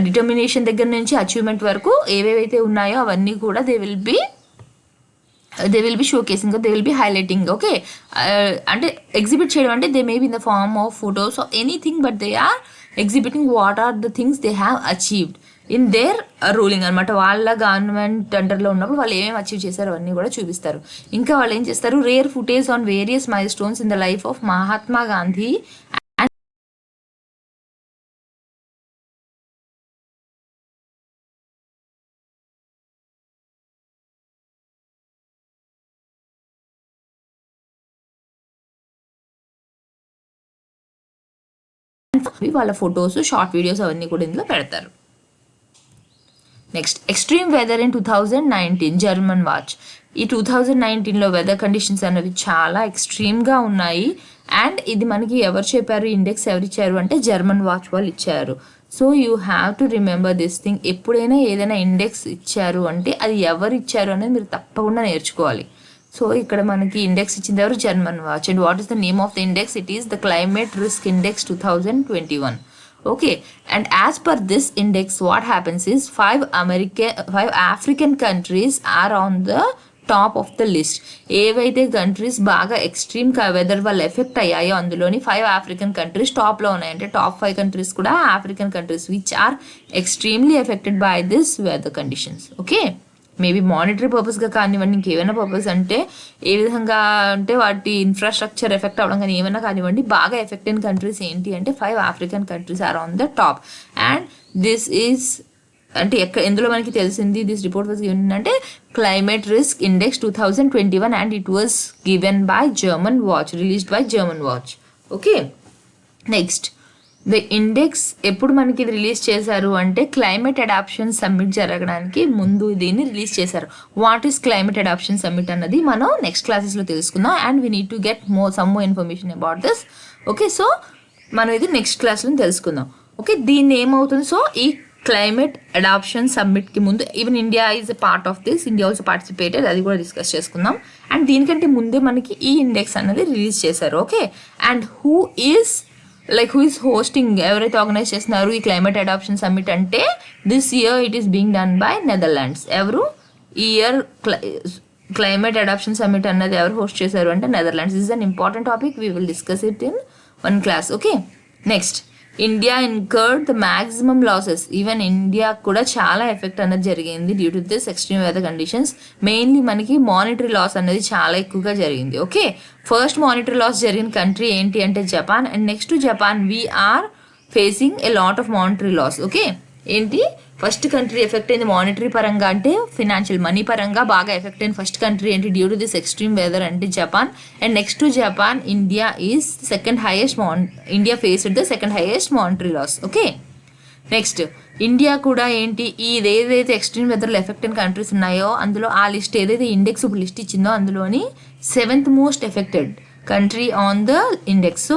determination దగ్గర నుంచి అచీవ్మెంట్ వరకు ఏవేవైతే ఉన్నాయో అవన్నీ కూడా they will be showcasing, they will be highlighting. Okay, అంటే ఎగ్జిబిట్ చేయడం అంటే they may be in the form of photos or anything, but they are exhibiting what are the things they have achieved in their ruling అనమాట. వాళ్ళ government అండర్లో ఉన్నప్పుడు వాళ్ళు ఏమేమి achieve చేశారు అవన్నీ కూడా చూపిస్తారు. ఇంకా వాళ్ళు ఏం చేస్తారు, rare footage on various milestones in the life of Mahatma Gandhi వాళ్ళ ఫొటోస్, షార్ట్ వీడియోస్ అవన్నీ కూడా ఇందులో పెడతారు. Next, extreme weather in 2019 Germanwatch. ఈ 2019లో వెదర్ కండిషన్స్ అనేవి చాలా ఎక్స్ట్రీమ్గా ఉన్నాయి. అండ్ ఇది మనకి ఎవరు చెప్పారు, ఇండెక్స్ ఎవరు ఇచ్చారు అంటే జర్మన్ వాచ్ వాళ్ళు ఇచ్చారు. So you have to remember this thing. ఎప్పుడైనా ఏదైనా ఇండెక్స్ ఇచ్చారు అంటే అది ఎవరు ఇచ్చారు అనేది మీరు తప్పకుండా నేర్చుకోవాలి. సో ఇక్కడ మనకి ఇండెక్స్ ఇచ్చింది ఎవరు, German watch. And what is the name of the index, it is the climate risk index 2021. Okay, and as per this index what happens is five African countries are on the top of the list. ఏవైతే countries బాగా extreme weather వల్ల effect అయ్యాయో అందులోని 5 African countries టాప్లో ఉన్నాయంటే top 5 countries కూడా African countries which are extremely affected by this weather conditions. Okay, maybe monetary పర్పస్గా కానివ్వండి, ఇంకేమైనా పర్పస్ అంటే ఏ విధంగా అంటే వాటి ఇన్ఫ్రాస్ట్రక్చర్ ఎఫెక్ట్ అవ్వడం కానీ ఏమైనా కానివ్వండి, బాగా ఎఫెక్ట్ అయిన కంట్రీస్ ఏంటి అంటే 5 African countries are on the top. And this is అంటే ఎందులో మనకి తెలిసింది దిస్ రిపోర్ట్ వాజ్ గివెన్ అంటే climate risk index 2021 and it was given by Germanwatch, released by Germanwatch. Okay, next the index ఎప్పుడు మనకి ఇది release చేశారు అంటే క్లైమేట్ అడాప్షన్ సమ్మిట్ జరగడానికి ముందు దీన్ని రిలీజ్ చేశారు. What is climate adaption summit అన్నది మనం నెక్స్ట్ క్లాసెస్లో తెలుసుకుందాం. And we need to get some more information about this. Okay, so మనం ఇది నెక్స్ట్ క్లాస్లో తెలుసుకుందాం. ఓకే, దీన్ని ఏమవుతుంది, సో ఈ క్లైమేట్ అడాప్షన్ సమ్మిట్కి ముందు even India is a part of this, India also participated, అది కూడా డిస్కస్ చేసుకుందాం. అండ్ దీనికంటే ముందే మనకి ఈ ఇండెక్స్ అనేది రిలీజ్ చేశారు. Okay, and who is hosting, ఎవరైతే ఆర్గనైజ్ చేస్తున్నారు ఈ క్లైమేట్ అడాప్షన్ సమ్మిట్ అంటే this year it is being done by Netherlands. ఎవరు ఈ ఇయర్ క్లైమేట్ అడాప్షన్ సమ్మిట్ అన్నది ఎవరు హోస్ట్ చేశారు అంటే Netherlands. This is an important topic, we will discuss it in one class. Okay, next India incurred the maximum losses. Even India కూడా చాలా effect అనేది జరిగింది due to this extreme weather conditions. Mainly మనకి monetary loss అనేది చాలా ఎక్కువగా జరిగింది. ఓకే, ఫస్ట్ మానిటరీ లాస్ జరిగిన కంట్రీ ఏంటి అంటే Japan. And next Japan we are facing a lot of monetary loss. Okay, ఏంటి ఫస్ట్ కంట్రీ ఎఫెక్ట్ అయింది మానిటరీ పరంగా అంటే ఫినాన్షియల్ మనీ పరంగా బాగా ఎఫెక్ట్ అయిన ఫస్ట్ కంట్రీ ఏంటి due to this extreme weather అంటే Japan. And next to Japan India is second highest India faced the second highest monetary loss. Okay, next India కూడా ఏంటి ఏదైతే ఎక్స్ట్రీమ్ వెదర్లో ఎఫెక్ట్ అయిన కంట్రీస్ ఉన్నాయో అందులో ఆ లిస్ట్ ఏదైతే ఇండెక్స్ ఇప్పుడు లిస్ట్ ఇచ్చిందో అందులోని 7th most affected country on the index. So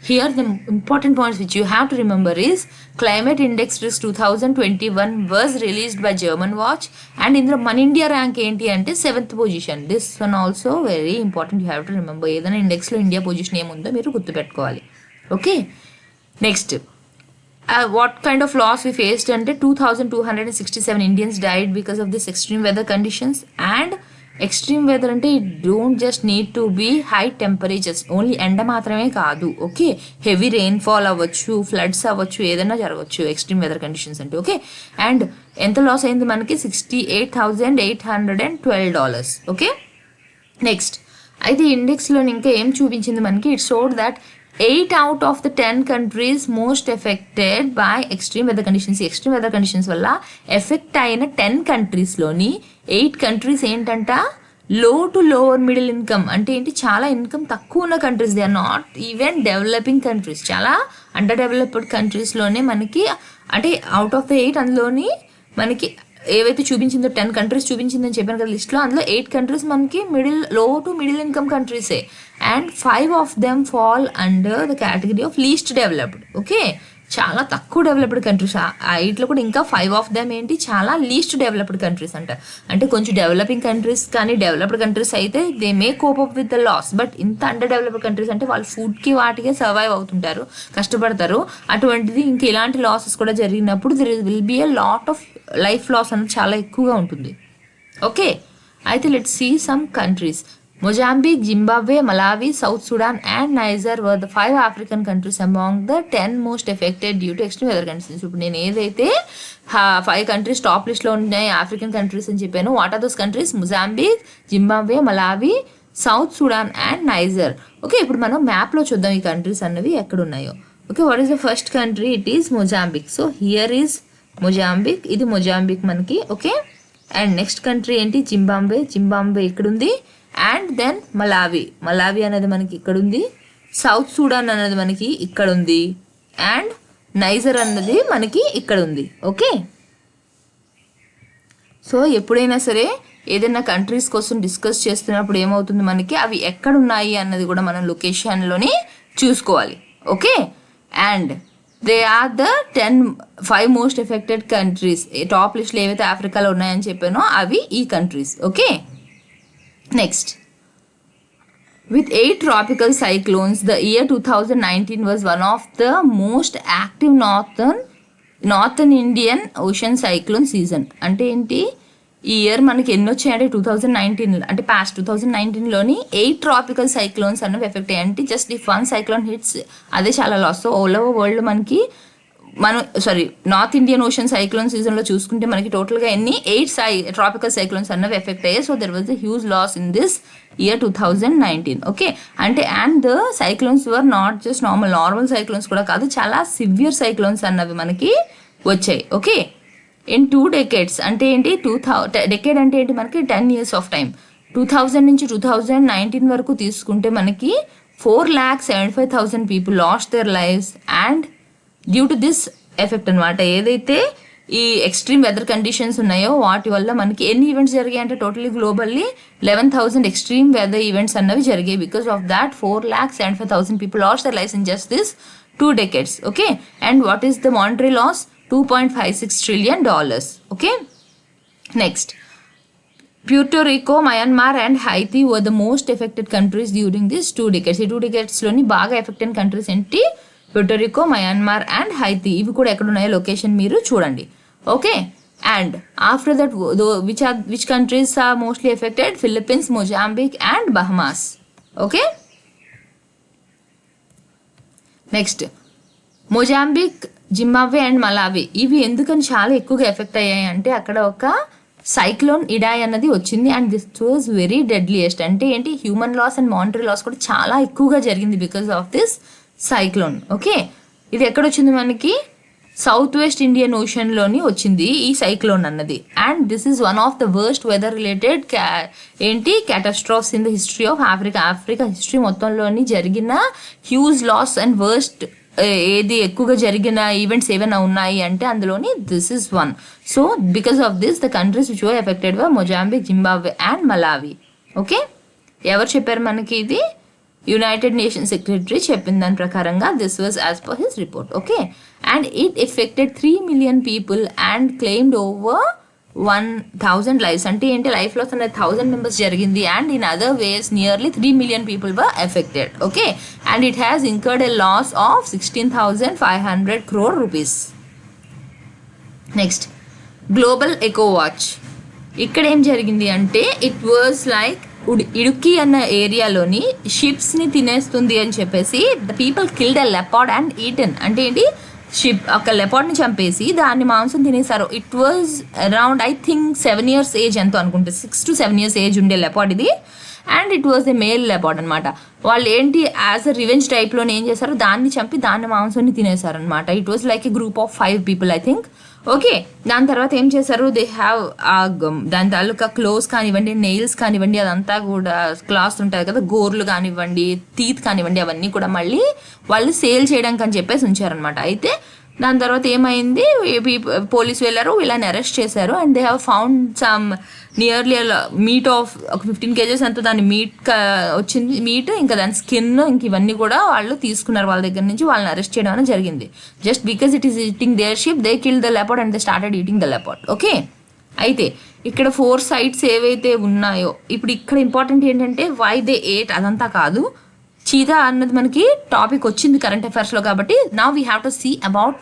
here the important points which you have to remember is climate index risk 2021 was released by German watch and in the మన India rank ఏంటి అంటే 7th position. This one also very important, you have to remember. ఏదైనా ఇండెక్స్లో India position ఏముందో మీరు గుర్తుపెట్టుకోవాలి. Okay, next what kind of loss we faced అంటే 2267 Indians died because of this extreme weather conditions. and extreme weather అంటే it don't just need to be high temperatures, only ఎండ మాత్రమే కాదు. Okay, heavy rainfall అవ్వచ్చు, floods అవ్వచ్చు, ఏదైనా జరగవచ్చు extreme weather conditions అంటే. ఓకే, అండ్ ఎంత లాస్ అయింది మనకి $68,812. ఓకే, నెక్స్ట్ అయితే ఇండెక్స్లో ఇంకా ఏం చూపించింది మనకి, it showed that 8 out of the 10 countries most affected by extreme weather conditions. Extreme weather conditions వల్ల ఎఫెక్ట్ అయిన 10 కంట్రీస్లోని 8 కంట్రీస్ ఏంటంట లో టు లోవర్ మిడిల్ ఇన్కమ్. అంటే ఏంటి, చాలా ఇన్కమ్ తక్కువ ఉన్న countries, they are not even developing countries, చాలా అండర్ డెవలప్డ్ కంట్రీస్లోనే మనకి అంటే అవుట్ ఆఫ్ ద 8 అందులోని మనకి ఏవైతే చూపించిందో 10 కంట్రీస్ చూపించిందని చెప్పాను కదా లిస్ట్లో, అందులో 8 కంట్రీస్ మనకి లో టు మిడిల్ ఇన్కమ్ కంట్రీసే. And 5 of them fall under the category of least developed. Okay, చాలా తక్కువ డెవలప్డ్ కంట్రీస్. ఆ 8లో కూడా ఇంకా 5 of them ఏంటి చాలా లీస్ట్ డెవలప్డ్ కంట్రీస్ అంట. అంటే కొంచెం డెవలపింగ్ కంట్రీస్ కానీ డెవలప్డ్ కంట్రీస్ అయితే they may cope up with the loss. But ఇంత అండర్ డెవలప్డ్ కంట్రీస్ అంటే వాళ్ళు ఫుడ్కి వాటికే సర్వైవ్ అవుతుంటారు, కష్టపడతారు. అటువంటిది ఇంక ఇలాంటి లాసెస్ కూడా జరిగినప్పుడు there will be a lot of life loss అనేది చాలా ఎక్కువగా ఉంటుంది. ఓకే, అయితే let's see some countries. Mozambique, Zimbabwe, Malawi, South Sudan and Niger were the 5 African countries among the 10 most affected due to extreme weather conditions. ఇప్పుడు నేను ఏదైతే 5 countries top లిస్ట్లో ఉన్నాయి ఆఫ్రికన్ కంట్రీస్ అని చెప్పాను, what are those countries? Mozambique, Zimbabwe, Malawi, South Sudan and Niger. Okay, ఇప్పుడు మనం మ్యాప్లో చూద్దాం ఈ కంట్రీస్ అన్నవి ఎక్కడ ఉన్నాయో. Okay, what is the first country? It is Mozambique. So here is Mozambique, ఇది మొజాంబిక్ మనకి. ఓకే, అండ్ నెక్స్ట్ కంట్రీ ఏంటి? జింబాబ్వే. జింబాబ్వే ఇక్కడ ఉంది. అండ్ దెన్ మలావి, మలావి అనేది మనకి ఇక్కడ ఉంది. సౌత్ సూడాన్ అనేది మనకి ఇక్కడ ఉంది. అండ్ నైజర్ అన్నది మనకి ఇక్కడ ఉంది. ఓకే, సో ఎప్పుడైనా సరే ఏదైనా కంట్రీస్ కోసం డిస్కస్ చేస్తున్నప్పుడు ఏమవుతుంది మనకి అవి ఎక్కడ ఉన్నాయి అన్నది కూడా మనం లొకేషన్లోని చూసుకోవాలి. Okay, and they are the 5 most affected countries. Top లిస్ట్లో ఏవైతే ఆఫ్రికాలో ఉన్నాయని చెప్పానో అవి ఈ countries. Okay, next with 8 tropical cyclones, the year 2019 was one of the most active northern Indian ocean cyclone season. అంటే ఏంటి, ఈ ఇయర్ మనకి ఎన్ని వచ్చాయంటే 2019 అంటే పాస్ట్ 2019లోని 8 ట్రాపికల్ సైక్లోన్స్ అన్నవి ఎఫెక్ట్ అయ్యాయి. అంటే జస్ట్ ఇఫ్ 1 సైక్లోన్ హిట్స్ అదే చాలా loss. So all over world మనకి నార్త్ ఇండియన్ ఓషన్ సైక్లోన్ సీజన్లో చూసుకుంటే మనకి టోటల్గా ఎన్ని 8 ట్రాపికల్ సైక్లోన్స్ అన్నవి ఎఫెక్ట్ అయ్యాయి. So there was a huge loss in this year 2019. Okay, అంటే and the cyclones were not just normal cyclones కూడా కాదు, చాలా సివియర్ సైక్లోన్స్ అన్నవి మనకి వచ్చాయి. ఓకే, ఇన్ 2 decades అంటే ఏంటి 2000 డెకేడ్ అంటే ఏంటి మనకి 10 years ఆఫ్ టైం. 2000 నుంచి 2019 వరకు తీసుకుంటే మనకి 4,75,000 people last there lifes and due to this effect అనమాట. ఏదైతే ఈ ఎక్స్ట్రీమ్ వెదర్ కండిషన్స్ ఉన్నాయో వాటి వల్ల మనకి ఎన్ని ఈవెంట్స్ జరిగాయి అంటే totally globally 11,000 extreme weather events అన్నవి జరిగాయి. Because of that 4,75,000 people lost their life in just this 2 decades. Okay, and what is the monetary loss? $2.56 trillion. Okay, next, Puerto Rico, Myanmar and Haiti were the most affected countries during these 2 decades. ఈ 2 decades లోని బాగా effect అయిన countries ఏంటి? Puerto Rico, Myanmar and Haiti. ఇవి కూడా ఎక్కడ ఉన్నాయో location మీరు చూడండి. Okay, and after that which countries are mostly affected? Philippines, Mozambique and Bahamas. Okay, next Mozambique, Zimbabwe and Malawi. ఇవి ఎందుకని చాలా ఎక్కువగా ఎఫెక్ట్ అయ్యాయి అంటే అక్కడ ఒక సైక్లోన్ ఇడాయ్ అన్నది వచ్చింది and this was very deadliest. అంటే ఏంటి, human loss and monetary loss కూడా చాలా ఎక్కువగా జరిగింది because of this cyclone. Okay, ఇది ఎక్కడ వచ్చింది మనకి? సౌత్ వెస్ట్ ఇండియన్ ఓషన్లోని వచ్చింది ఈ సైక్లోన్ అన్నది. And this is one of the worst weather related catastrophes in the history of Africa history మొత్తంలోని జరిగిన హ్యూజ్ లాస్ అండ్ వర్స్ట్ ఏది ఎక్కువగా జరిగిన ఈవెంట్స్ ఏమైనా ఉన్నాయి అంటే అందులోని this is one. So because of this the countries which were affected were Mozambique, Zimbabwe and Malawi. Okay, ఎవరు చెప్పారు మనకి ఇది? యునైటెడ్ నేషన్ సెక్రటరీ చెప్పిన దాని ప్రకారంగా this was as per his report. Okay, and it affected 3 million people and claimed over 1,000 lives. అంటే ఏంటి, life loss అనేది 1,000 members జరిగింది అండ్ ఇన్ అదర్ వేస్ నియర్లీ 3 million people were affected. ఓకే, and it has incurred a loss of 16,500 crore rupees. Next, global eco watch. ఇక్కడ ఏం జరిగింది అంటే ఇట్ వాజ్ లైక్ ఇడుక్కి అన్న ఏరియాలోని షిప్స్ని తినేస్తుంది అని చెప్పేసి the people killed a leopard and eaten. అంటే ఏంటి, షిప్ ఒక లెపార్డ్ని చంపేసి దాన్ని మాంసం తినేశారు. It was around I think 7 years age ఎంతో అనుకుంటే 6 to 7 years ఏజ్ ఉండే లెపార్డ్ ఇది. And it was a male leopard అనమాట. వాళ్ళు ఏంటి యాజ్ అ రివెంజ్ టైప్లోనే ఏం చేశారు, దాన్ని చంపి దాన్ని మాంసాన్ని తినేశారు అనమాట. It was like a group of 5 people I think. Okay, దాని తర్వాత ఏం చేశారు, దే హ్యావ్ దాని తాలూకా క్లోజ్ కానివ్వండి, నెయిల్స్ కానివ్వండి, అదంతా కూడా క్లాస్ ఉంటుంది కదా, గోర్లు కానివ్వండి, టీత్ కానివ్వండి, అవన్నీ కూడా మళ్ళీ వాళ్ళు సేల్ చేయడానికి అని చెప్పేసి ఉంచారనమాట. అయితే దాని తర్వాత ఏమైంది, పోలీసు వెళ్ళారు, వీళ్ళని అరెస్ట్ చేశారు and they have found some nearly meet of ఒక 15 kgs అంతా దాని మీట్ వచ్చింది, మీట్ ఇంకా దాని స్కిన్ ఇంక ఇవన్నీ కూడా వాళ్ళు తీసుకున్నారు వాళ్ళ దగ్గర నుంచి. వాళ్ళని అరెస్ట్ చేయడం అనేది జరిగింది. Just because it is eating their sheep they kill the leopard and they started eating the leopard. Okay, అయితే ఇక్కడ 4 sites ఏవైతే ఉన్నాయో ఇప్పుడు ఇక్కడ ఇంపార్టెంట్ ఏంటంటే వై దే ఏట్ అదంతా కాదు, చీతా అన్నది మనకి టాపిక్ వచ్చింది కరెంట్ అఫైర్స్లో కాబట్టి now we have to see about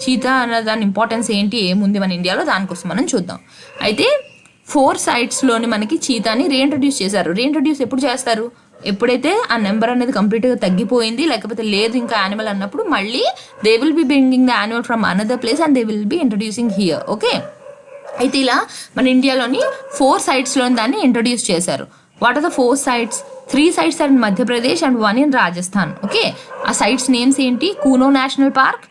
cheetah అన్న దాని ఇంపార్టెన్స్ ఏంటి, ఏముంది మన ఇండియాలో, దానికోసం మనం చూద్దాం. అయితే 4 sitesలోని మనకి చీతాని రీఇంట్రడ్యూస్ చేశారు. రీఇంట్రడ్యూస్ ఎప్పుడు చేస్తారు, ఎప్పుడైతే ఆ నెంబర్ అనేది కంప్లీట్గా తగ్గిపోయింది లేకపోతే లేదు ఇంకా యానిమల్ అన్నప్పుడు మళ్ళీ they will be bringing the animal from another place and they will be introducing here. Okay, అయితే ఇలా మన ఇండియాలోని 4 sitesలోని దాన్ని ఇంట్రడ్యూస్ చేశారు. What are the 4 sites? 3 sites are in Madhya Pradesh and 1 in Rajasthan. Okay, ఆ సైట్స్ నేమ్స్ ఏంటి? Kuno national park,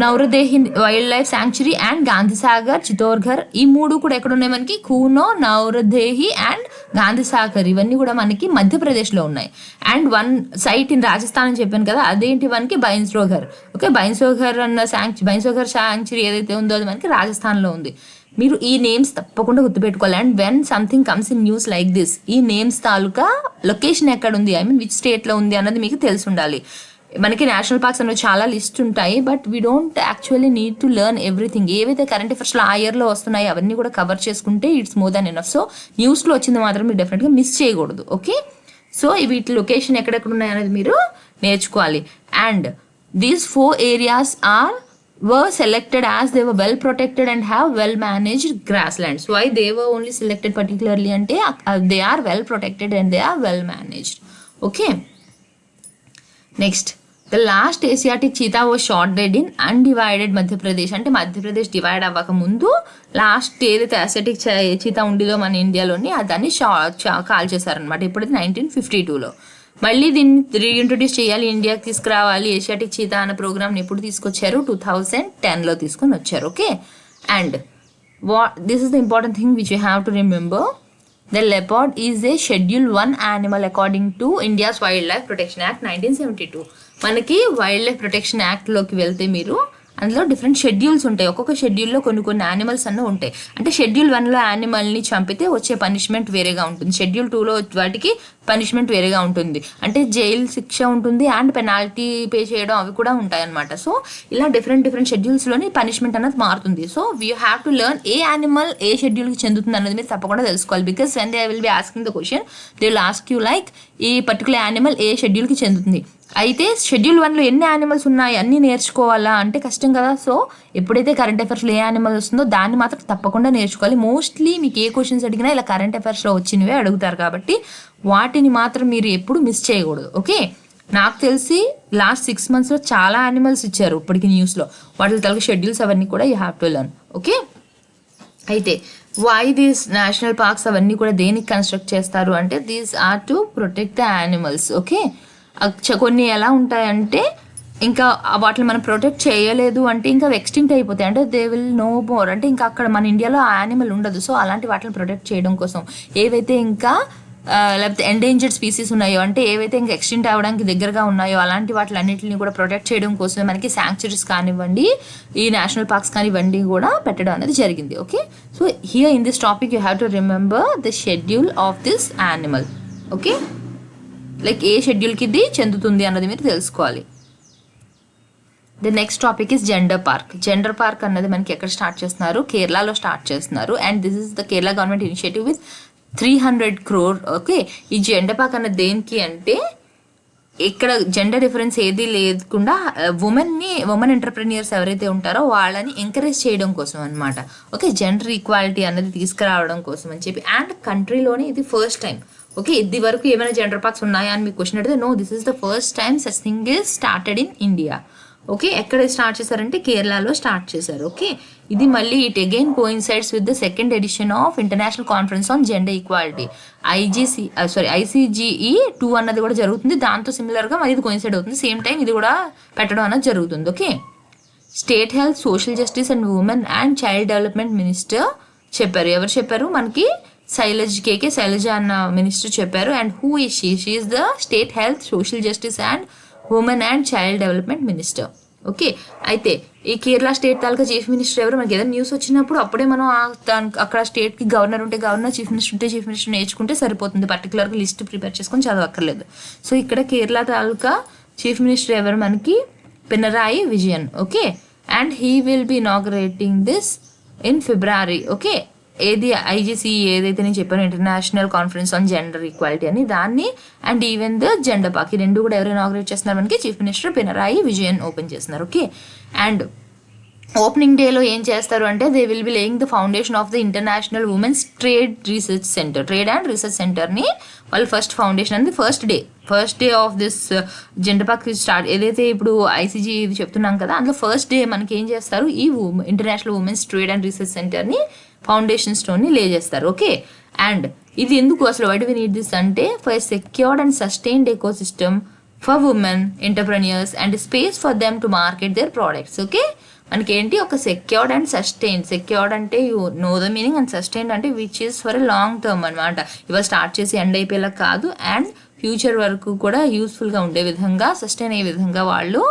Nauradehi wild life sanctuary and Gandhi Sagar, Chittorgarh. ఈ 3 కూడా ఎక్కడ ఉన్నాయి మనకి? కూనో, నౌరదేహి అండ్ గాంధీసాగర్. ఇవన్నీ కూడా మనకి మధ్యప్రదేశ్లో ఉన్నాయి. అండ్ 1 site ఇన్ రాజస్థాన్ అని చెప్పాను కదా, అదేంటి మనకి? బైన్సోఘర్. ఓకే, బైన్సోఘర్ అన్న బైన్సోఘర్ శాంక్చురీ ఏదైతే ఉందో అది మనకి రాజస్థాన్లో ఉంది. మీరు ఈ నేమ్స్ తప్పకుండా గుర్తుపెట్టుకోవాలి. And when something comes in news like this, ఈ నేమ్స్ తాలూకా లొకేషన్ ఎక్కడ ఉంది, ఐ మీన్ విచ్ స్టేట్లో ఉంది అన్నది మీకు తెలిసి ఉండాలి. మనకి నేషనల్ పార్క్స్ అనేవి చాలా లిస్ట్ ఉంటాయి but we don't actually need to learn everything. ఏవైతే కరెంట్ అఫైర్స్లో ఆ ఇయర్లో వస్తున్నాయి అవన్నీ కూడా కవర్ చేసుకుంటే it's more than enough. So న్యూస్లో వచ్చింది మాత్రం మీరు డెఫినెట్గా మిస్ చేయకూడదు. ఓకే, సో వీటి లొకేషన్ ఎక్కడెక్కడ ఉన్నాయి అనేది మీరు నేర్చుకోవాలి. And these 4 areas were selected as they were well protected and have well managed grasslands. Why they were only selected particularly ante they are well protected and they are well managed. Okay, next, the last Asiatic cheetah was shot dead in undivided Madhya Pradesh. అంటే Madhya Pradesh divide అవ్వక ముందు last ఏదైతే Asiatic cheetah ఉండిదో మన ఇండియాలోని దాన్ని call చేశారనమాట. ఇప్పుడైతే 1952లో. మళ్ళీ దీన్ని రీఇంట్రొడ్యూస్ చేయాలి, ఇండియాకి తీసుకురావాలి. ఏషియాటిక్ చీతా అన్న ప్రోగ్రామ్ని ఎప్పుడు తీసుకొచ్చారు? 2010లో తీసుకొని వచ్చారు. Okay, And what this is the important thing which you have to remember. The leopard is a Schedule 1 animal according to India's Wildlife Protection Act 1972. మనకి వైల్డ్ లైఫ్ ప్రొటెక్షన్ యాక్ట్లోకి వెళ్తే మీరు అందులో డిఫరెంట్ షెడ్యూల్స్ ఉంటాయి. ఒక్కొక్క షెడ్యూల్లో కొన్ని యానిమల్స్ అన్న ఉంటాయి. అంటే షెడ్యూల్ 1లో యానిమల్ని చంపితే వచ్చే పనిష్మెంట్ వేరేగా ఉంటుంది. షెడ్యూల్ 2లో వాటికి పనిష్మెంట్ వేరేగా ఉంటుంది. అంటే జైలు శిక్ష ఉంటుంది అండ్ పెనాల్టీ పే చేయడం అవి కూడా ఉంటాయి అనమాట. సో ఇలా డిఫరెంట్ షెడ్యూల్స్లోని పనిష్మెంట్ అన్నది మారుతుంది. So we have to learn ఏ యానిమల్ ఏ షెడ్యూల్కి చెందుతుంది అన్నది మీరు తప్పకుండా తెలుసుకోవాలి. Because when they will be asking the question they will ask you like ఈ పర్టికులర్ యానిమల్ ఏ షెడ్యూల్కి చెందుతుంది. అయితే షెడ్యూల్ 1లో ఎన్ని యానిమల్స్ ఉన్నాయి అన్నీ నేర్చుకోవాలా అంటే కష్టం కదా. సో ఎప్పుడైతే కరెంట్ అఫైర్స్లో ఏ యానిమల్ వస్తుందో దాన్ని మాత్రం తప్పకుండా నేర్చుకోవాలి. మోస్ట్లీ మీకు ఏ క్వశ్చన్స్ అడిగినా ఇలా కరెంట్ అఫైర్స్లో వచ్చినవే అడుగుతారు కాబట్టి వాటిని మాత్రం మీరు ఎప్పుడు మిస్ చేయకూడదు. ఓకే, నాకు తెలిసి లాస్ట్ 6 monthsలో చాలా యానిమల్స్ ఇచ్చారు ఇప్పటికి న్యూస్లో. వాటి తలకి షెడ్యూల్స్ అవన్నీ కూడా you have to learn. Okay, అయితే వై దీస్ నేషనల్ పార్క్స్ అవన్నీ కూడా దేనికి కన్స్ట్రక్ట్ చేస్తారు అంటే these are to protect the animals. Okay, కొన్ని ఎలా ఉంటాయంటే ఇంకా వాటిని మనం ప్రొటెక్ట్ చేయలేదు అంటే ఇంకా ఎక్స్టింక్ట్ అయిపోతాయి. అంటే దే విల్ నో మోర్, అంటే ఇంకా అక్కడ మన ఇండియాలో ఆ యానిమల్ ఉండదు. సో అలాంటి వాటిని ప్రొటెక్ట్ చేయడం కోసం ఏవైతే ఇంకా లేకపోతే ఎండేంజర్డ్ స్పీసీస్ ఉన్నాయో అంటే ఏవైతే ఇంకా ఎక్స్టింక్ట్ అవ్వడానికి దగ్గరగా ఉన్నాయో అలాంటి వాటిలన్నింటినీ కూడా ప్రొటెక్ట్ చేయడం కోసమే మనకి శాంక్చురీస్ కానివ్వండి ఈ నేషనల్ పార్క్స్ కానివ్వండి కూడా పెట్టడం అనేది జరిగింది. Okay, so here in this topic you have to remember the schedule of this animal. Okay, like ఏ షెడ్యూల్కి ఇది చెందుతుంది అన్నది మీరు తెలుసుకోవాలి. The next topic is gender park. Gender park అన్నది మనకి ఎక్కడ స్టార్ట్ చేస్తున్నారు, కేరళలో స్టార్ట్ చేస్తున్నారు. And this is the Kerala government initiative with 300 crore. Okay, ఈ జెండర్ పార్క్ అన్నది దేనికి అంటే ఇక్కడ జెండర్ డిఫరెన్స్ ఏది లేకుండా ఉమెన్ ఎంటర్ప్రెన్యూర్స్ ఎవరైతే ఉంటారో వాళ్ళని ఎంకరేజ్ చేయడం కోసం అనమాట. ఓకే, జెండర్ ఈక్వాలిటీ అన్నది తీసుకురావడం కోసం అని చెప్పి. అండ్ కంట్రీలోనే ఇది ఫస్ట్ టైం. ఓకే, ఇది వరకు ఏమైనా జెండర్ పార్క్స్ ఉన్నాయా అని మీకు క్వశ్చన్ అడిగితే no, this is the first time such thing is started in India. Okay, ఎక్కడ స్టార్ట్ చేశారంటే కేరళలో స్టార్ట్ చేశారు. ఓకే, ఇది మళ్ళీ it again coincides with the second edition of international conference on gender equality ICGE 2 అన్నది కూడా జరుగుతుంది. దాంతో సిమిలర్గా మరి ఇది కోయిన్సైడ్ అవుతుంది. సేమ్ టైం ఇది కూడా పెట్టడం అన్నది జరుగుతుంది. Okay, state health social justice and women and child development minister చెప్పారు. ఎవరు చెప్పారు మనకి? KK శైలజ అన్న మినిస్టర్ చెప్పారు. And who is she is the state health social justice and women and child development minister. Okay, అయితే ఈ కేరళ స్టేట్ తాలూకా chief minister ఎవరు? మనకి ఏదైనా న్యూస్ వచ్చినప్పుడు అప్పుడే మనం అక్కడ స్టేట్కి గవర్నర్ ఉంటే గవర్నర్, చీఫ్ మినిస్టర్ ఉంటే చీఫ్ మినిస్టర్ నేర్చుకుంటే సరిపోతుంది. పర్టికులర్గా లిస్ట్ ప్రిపేర్ చేసుకొని చదవక్కర్లేదు. సో ఇక్కడ కేరళ తాలూకా చీఫ్ మినిస్టర్ ఎవరు మనకి? Pinarayi Vijayan. Okay, and he will be inaugurating this in February. Okay, ఏది IGCE ఏదైతే నేను చెప్పాను international conference on gender equality అని దాన్ని and even the gender park ఈ రెండు కూడా ఎవరు ఇనాగరేట్ చేస్తున్నారు మనకి? Chief minister Pinarayi Vijayan open చేస్తున్నారు. ఓకే, అండ్ ఓపెనింగ్ డేలో ఏం చేస్తారు అంటే they will B laying the foundation of the international women's trade and research సెంటర్ని వాళ్ళు ఫస్ట్ ఫౌండేషన్ అనేది first day of this gender park start ఏదైతే ఇప్పుడు ICG ఇది చెప్తున్నాం కదా అందులో ఫస్ట్ డే మనకి ఏం చేస్తారు ఈ international women's trade and research సెంటర్ని ఫౌండేషన్ స్టోన్ని లే చేస్తారు. ఓకే, అండ్ ఇది ఎందుకు అసలు why do we need this అంటే for secured and sustained ecosystem for women entrepreneurs and space for them to market their products. Okay, మనకి ఏంటి ఒక సెక్యూర్డ్ అండ్ సెక్యూర్డ్ అంటే you know the meaning and sustained అంటే which is for a long term అనమాట. ఇవాళ start చేసి end అయిపోయేలా కాదు and future వరకు కూడా యూస్ఫుల్గా ఉండే విధంగా సస్టైన్ అయ్యే విధంగా వాళ్ళు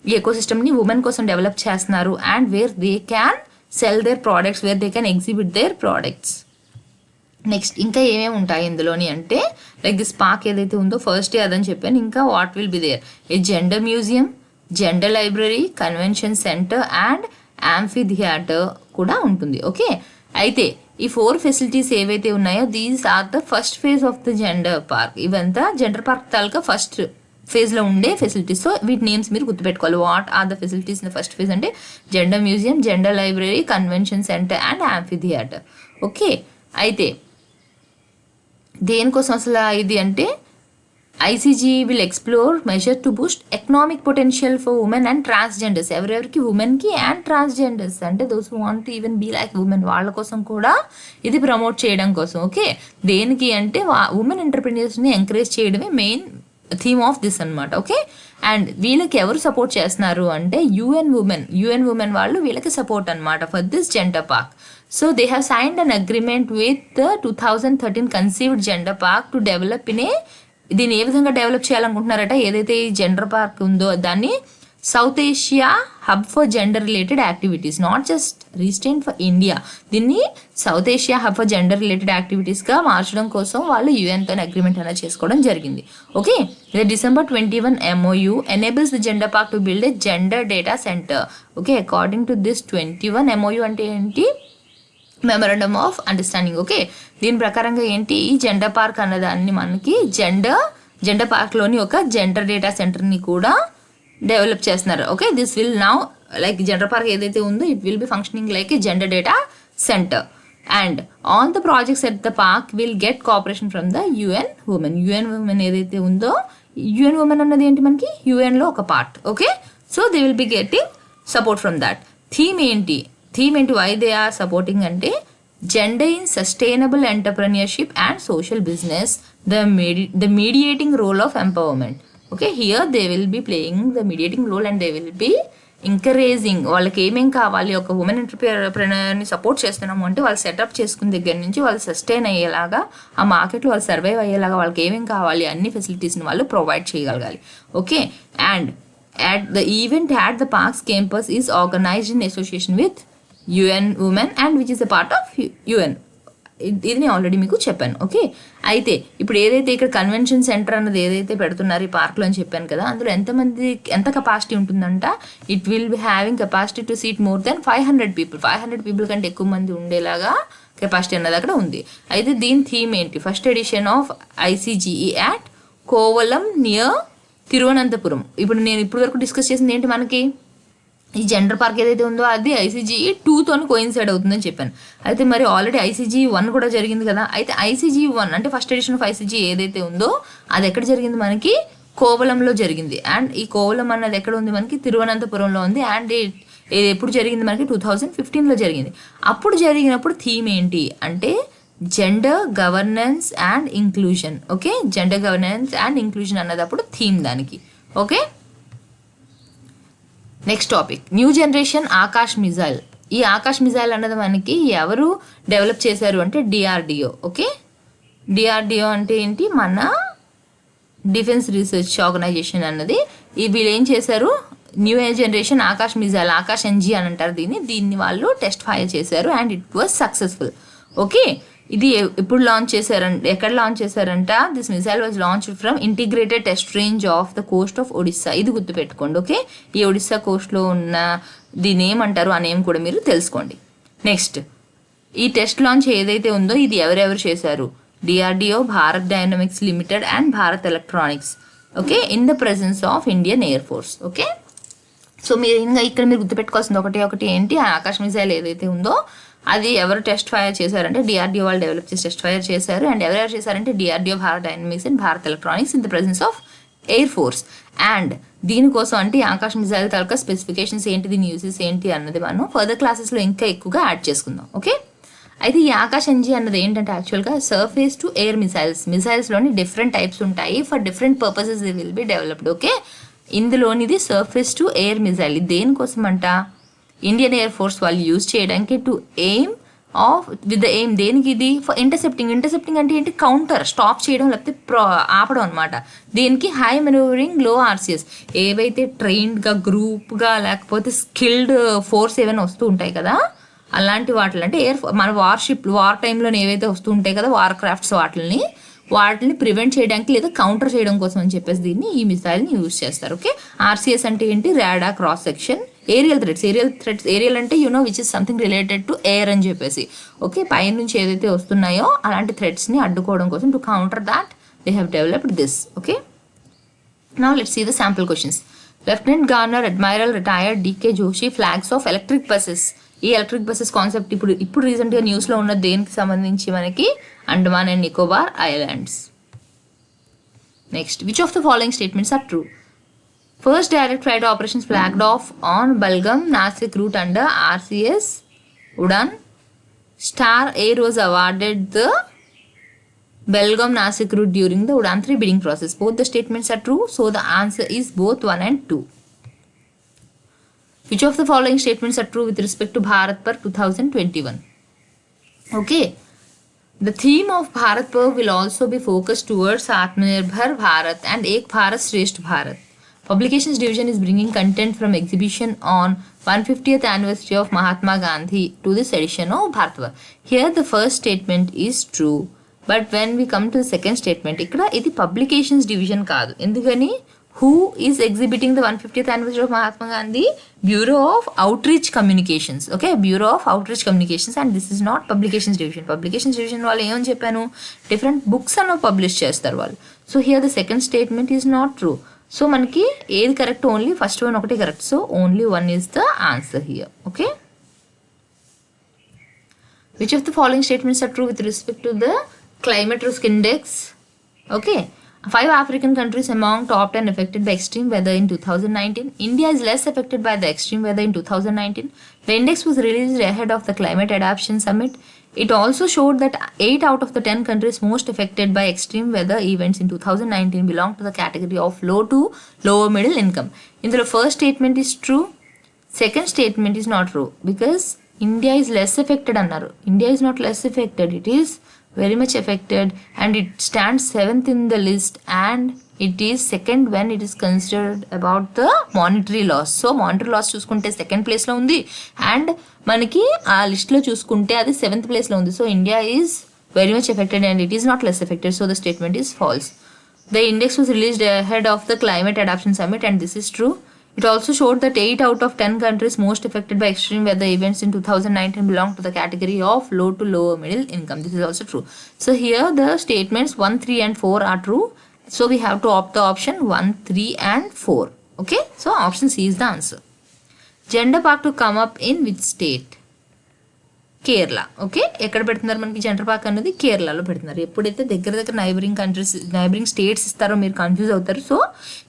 ఈ ఎకోసిస్టమ్ని ఉమెన్ కోసం డెవలప్ చేస్తున్నారు. And where they can sell their products, where they can exhibit there products. Next ఇంకా ఏమేమి ఉంటాయి ఇందులోని అంటే లైక్ దిస్ పార్క్ ఏదైతే ఉందో ఫస్ట్ డే అదని చెప్పాను. ఇంకా what will be there? A gender museum, gender library, convention centre and amphitheatre కూడా ఉంటుంది. ఓకే, అయితే ఈ 4 ఫెసిలిటీస్ ఏవైతే ఉన్నాయో these are the first phase of the gender park. ఇవంతా జెండర్ పార్క్ తాలూకా ఫస్ట్ ఫేజ్లో ఉండే ఫెసిలిటీస్. సో వీటి నేమ్స్ మీరు గుర్తుపెట్టుకోవాలి. What are the facilities in the first phase అంటే gender museum, gender library, convention centre and amphitheatre. Okay, అయితే దేనికోసం అసలు ఇది అంటే ICG will explore measure to boost economic potential for women and transgenders. ఎవరెవరికి? ఉమెన్కి అండ్ ట్రాన్స్జెండర్స్ అంటే those who want to even be like women వాళ్ళ కోసం కూడా ఇది ప్రమోట్ చేయడం కోసం. ఓకే, దేనికి అంటే ఉమెన్ ఎంటర్ప్రెన్యూర్స్ని ఎంకరేజ్ చేయడమే మెయిన్ ఆఫ్ దిస్ అనమాట. ఓకే, అండ్ వీళ్ళకి ఎవరు సపోర్ట్ చేస్తున్నారు అంటే యుఎన్ ఉమెన్ వాళ్ళు వీళ్ళకి సపోర్ట్ అనమాట for this gender park. So they have signed an agreement with 2013 conceived gender park to develop దీన్ని ఏ విధంగా డెవలప్ చేయాలనుకుంటున్నారట, ఏదైతే ఈ జెండర్ పార్క్ ఉందో దాన్ని south Asia hub for gender related activities, not just restricted for India, దీన్ని south Asia hub for gender related యాక్టివిటీస్గా మార్చడం కోసం వాళ్ళు యుఎన్తో అగ్రిమెంట్ అనేది చేసుకోవడం జరిగింది. Okay, the December 21 MOU enables the gender park to build a gender data center. Okay, according to this 21 MOU అంటే ఏంటి, మెమరాండమ్ ఆఫ్ అండర్స్టాండింగ్. ఓకే, దీని ప్రకారంగా ఏంటి, ఈ జెండర్ పార్క్ అన్నదాన్ని మనకి జెండర్ పార్క్లోని ఒక జెండర్ డేటా సెంటర్ని కూడా డెవలప్ చేస్తున్నారు. Okay, this will now like gender park ఏదైతే ఉందో it will B functioning like A gender data centre, and all the projects at the park will get cooperation from the UN women ఏదైతే ఉందో, UN women అన్నది ఏంటి మనకి యుఎన్లో ఒక part. Okay, so they will be getting support from that. Theme ఏంటి, why they are supporting అంటే gender in sustainable entrepreneurship and social business, the mediating role of empowerment. Okay, here they will be playing the mediating role and they will be encouraging. వాళ్ళకి ఏమేం కావాలి, ఒక women ఎంటర్ప్రెన్యూర్ని support చేస్తున్నాము అంటే వాళ్ళు setup చేసుకున్న దగ్గర నుంచి వాళ్ళు సస్టైన్ అయ్యేలాగా, ఆ మార్కెట్లో వాళ్ళు సర్వైవ్ అయ్యేలాగా వాళ్ళకి ఏమేం కావాలి అన్ని ఫెసిలిటీస్ని వాళ్ళు ప్రొవైడ్ చేయగలగాలి. Okay, and at the event at the park's campus is organized in association with UN Women and which is a part of UN. ఇది నేను ఆల్రెడీ మీకు చెప్పాను. ఓకే, అయితే ఇప్పుడు ఏదైతే ఇక్కడ కన్వెన్షన్ సెంటర్ అన్నది ఏదైతే పెడుతున్నారు ఈ పార్క్లో అని చెప్పాను కదా, అందులో ఎంత కెపాసిటీ ఉంటుందంట, it will be having capacity to seat more than 500 people కంటే ఎక్కువ మంది ఉండేలాగా కెపాసిటీ అన్నది అక్కడ ఉంది. అయితే దీని థీమ్ ఏంటి, first edition of ICGE at Kovalam near Thiruvananthapuram. ఇప్పుడు నేను ఇప్పటి వరకు డిస్కస్ చేసింది ఏంటి, మనకి ఈ జెండర్ పార్క్ ఏదైతే ఉందో అది ICGE 2తో కోయిన్సైడ్ అవుతుందని చెప్పాను. అయితే మరి ఆల్రెడీ ICGE 1 కూడా జరిగింది కదా, అయితే ICGE 1 అంటే ఫస్ట్ ఎడిషన్ ఆఫ్ ICGE ఏదైతే ఉందో అది ఎక్కడ జరిగింది, మనకి కోవలంలో జరిగింది. అండ్ ఈ కోవలం అన్నది ఎక్కడ ఉంది, మనకి తిరువనంతపురంలో ఉంది. అండ్ ఇది ఎప్పుడు జరిగింది, మనకి 2015లో జరిగింది. అప్పుడు జరిగినప్పుడు థీమ్ ఏంటి అంటే gender governance and inclusion. Okay, gender governance and inclusion అన్నదప్పుడు థీమ్ దానికి. Okay, next topic new generation Akash missile. ఈ ఆకాష్ మిజైల్ అన్నది మనకి ఎవరు డెవలప్ చేశారు అంటే DRDO. ఓకే, DRDO అంటే ఏంటి, మన డిఫెన్స్ రీసెర్చ్ ఆర్గనైజేషన్ అన్నది. వీళ్ళు ఏం చేశారు, new generation Akash missile, Akash NG అని అంటారు దీన్ని వాళ్ళు టెస్ట్ ఫైర్ చేశారు and it was successful. Okay, ఇది ఎప్పుడు లాంచ్ చేశారంటే, ఎక్కడ లాంచ్ చేశారంట, this missile was launch from integrated test range of the Coast of Odisha. ఇది గుర్తుపెట్టుకోండి. ఓకే, ఈ ఒడిస్సా కోస్ట్లో ఉన్న దీని ఏమంటారు ఆ నేమ్ కూడా మీరు తెలుసుకోండి. నెక్స్ట్, ఈ టెస్ట్ లాంచ్ ఏదైతే ఉందో ఇది ఎవరెవరు చేశారు, DRDO, Bharat dynamics limited and Bharat electronics. Okay, in the presence of Indian air force. Okay, so మీరు ఇంకా ఇక్కడ మీరు గుర్తుపెట్టుకోవాల్సింది ఒకటి ఏంటి, ఆకాశ్ మిసైల్ ఏదైతే ఉందో అది ఎవరు టెస్ట్ ఫైర్ చేశారంటే DRDO వాళ్ళు డెవలప్ చేసి టెస్ట్ ఫైర్ చేశారు. అండ్ ఎవరెవరు చేశారంటే DRDO, Bharat dynamics and Bharat electronics in the presence of air force. And దీనికోసం అంటే ఆకాశ్ మిసైల్ తాలూకా స్పెసిఫికేషన్స్ ఏంటి, దీని యూసెస్ ఏంటి అన్నది మనం ఫర్దర్ క్లాసెస్లో ఇంకా ఎక్కువగా యాడ్ చేసుకుందాం. ఓకే, అయితే ఈ ఆకాశ్ NG అన్నది ఏంటంటే యాక్చువల్గా సర్ఫేస్ టు ఎయిర్ మిసైల్స్లోని డిఫరెంట్ టైప్స్ ఉంటాయి, for different purposes the will be developed. Okay, ఇందులోనిది సర్ఫేస్ టు ఎయిర్ మిసైల్. ఇది దేనికోసం అంట, ఇండియన్ ఎయిర్ ఫోర్స్ వాళ్ళు యూజ్ చేయడానికి to aim of with the aim, దేనికి ఇది ఫర్ ఇంటర్సెప్టింగ్ అంటే ఏంటి, కౌంటర్ స్టాప్ చేయడం లేకపోతే ఆపడం అనమాట. దీనికి హై మెనూవరింగ్ లో RCS, ఏవైతే ట్రైన్డ్గా గ్రూప్గా లేకపోతే స్కిల్డ్ ఫోర్స్ ఏమైనా వస్తూ ఉంటాయి కదా, అలాంటి వాటిని అంటే మన వార్ టైంలో ఏవైతే వస్తూ ఉంటాయి కదా వార్ క్రాఫ్ట్స్, వాటిని ప్రివెంట్ చేయడానికి లేదా కౌంటర్ చేయడం కోసం అని చెప్పేసి దీన్ని ఈ మిసైల్ని యూజ్ చేస్తారు. ఓకే, RCS అంటే ఏంటి, radar cross section. Aerial threats అంటే which is something related to air అని చెప్పేసి. ఓకే, పై నుంచి ఏదైతే వస్తున్నాయో అలాంటి థ్రెట్స్ని అడ్డుకోవడం కోసం to counter that they have developed this. Okay, now let's see the sample questions. Lieutenant governor admiral retired DK Joshi flags off electric buses. ఈ ఎలక్ట్రిక్ బసెస్ కాన్సెప్ట్ ఇప్పుడు రీసెంట్గా న్యూస్లో ఉన్న దేనికి సంబంధించి, మనకి Andaman and Nicobar islands. Next, which of the following statements are true? First direct flight operations flagged off on Balgam Nasik route under RCS Udan. Star Air was awarded the Belgaum Nasik route during the Udan 3 bidding process. Both the statements are true, so the answer is both 1 and 2. Which of the following statements are true with respect to Bharat Parv 2021? Okay. The theme of Bharat Parv will also be focused towards Atmanirbhar Bharat and Ek Bharat Shresth Bharat. Publications division is bringing content from exhibition on 150th anniversary of Mahatma Gandhi to this edition of Bharat Parv. Here the first statement is true. But when we come to the second statement, ikkada idi publications division kaadu. Endukani who is exhibiting the 150th anniversary of Mahatma Gandhi? Bureau of Outreach Communications. Okay, Bureau of Outreach Communications, and this is not publications division. Publications division వాళ్ళు ఏమని చెప్పాను, different books అన్న publish చేస్తారు వాళ్ళు. So here the second statement is not true. So మనకి ఏది correct, only first one ఒకటి correct. So only one is the answer here. Okay. Which of the following statements are true with respect to the climate risk index? Okay. 5 African countries among top 10 affected by extreme weather in 2019. India is less affected by the extreme weather in 2019. The index was released ahead of the Climate Adaptation Summit. It also showed that 8 out of the 10 countries most affected by extreme weather events in 2019 belong to the category of low to lower middle income. In the first statement is true. Second statement is not true because India is less affected annaru. India is not less affected. It is very much affected and it stands 7th in the list and it is second when it is considered about the monetary loss. So monetary loss చూసుకుంటే second ప్లేస్లో ఉంది and మనకి ఆ లిస్ట్లో చూసుకుంటే అది 7th ప్లేస్లో ఉంది. So India is very much affected and it is not less affected. So the statement is false. The index was released ahead of the Climate Adaptation Summit and this is true. It also showed that 8 out of 10 countries most affected by extreme weather events in 2019 belong to the category of low to lower middle income. This is also true. So here the statements 1, 3 and 4 are true. So we have to opt the option 1, 3 and 4. Okay. So option C is the answer. Gender park to come up in which state? Kerala. Okay, ఎక్కడ పెడుతున్నారు మనకి gender park అనేది? కేరళలో పెడుతున్నారు. ఎప్పుడైతే దగ్గర neighbouring states ఇస్తారో మీరు కన్ఫ్యూజ్ అవుతారు. సో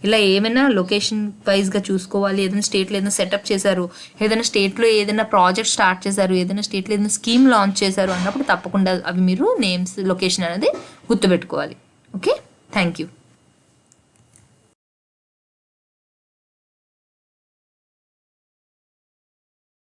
ఇలా ఏమైనా లొకేషన్ వైజ్గా చూసుకోవాలి. ఏదైనా స్టేట్లో ఏదైనా సెటప్ చేశారు, ఏదైనా స్టేట్లో ఏదైనా ప్రాజెక్ట్ స్టార్ట్ చేశారు, ఏదైనా స్టేట్లో ఏదైనా స్కీమ్ లాంచ్ చేశారు అన్నప్పుడు తప్పకుండా అవి మీరు నేమ్స్ లొకేషన్ అనేది గుర్తుపెట్టుకోవాలి. Okay, thank you.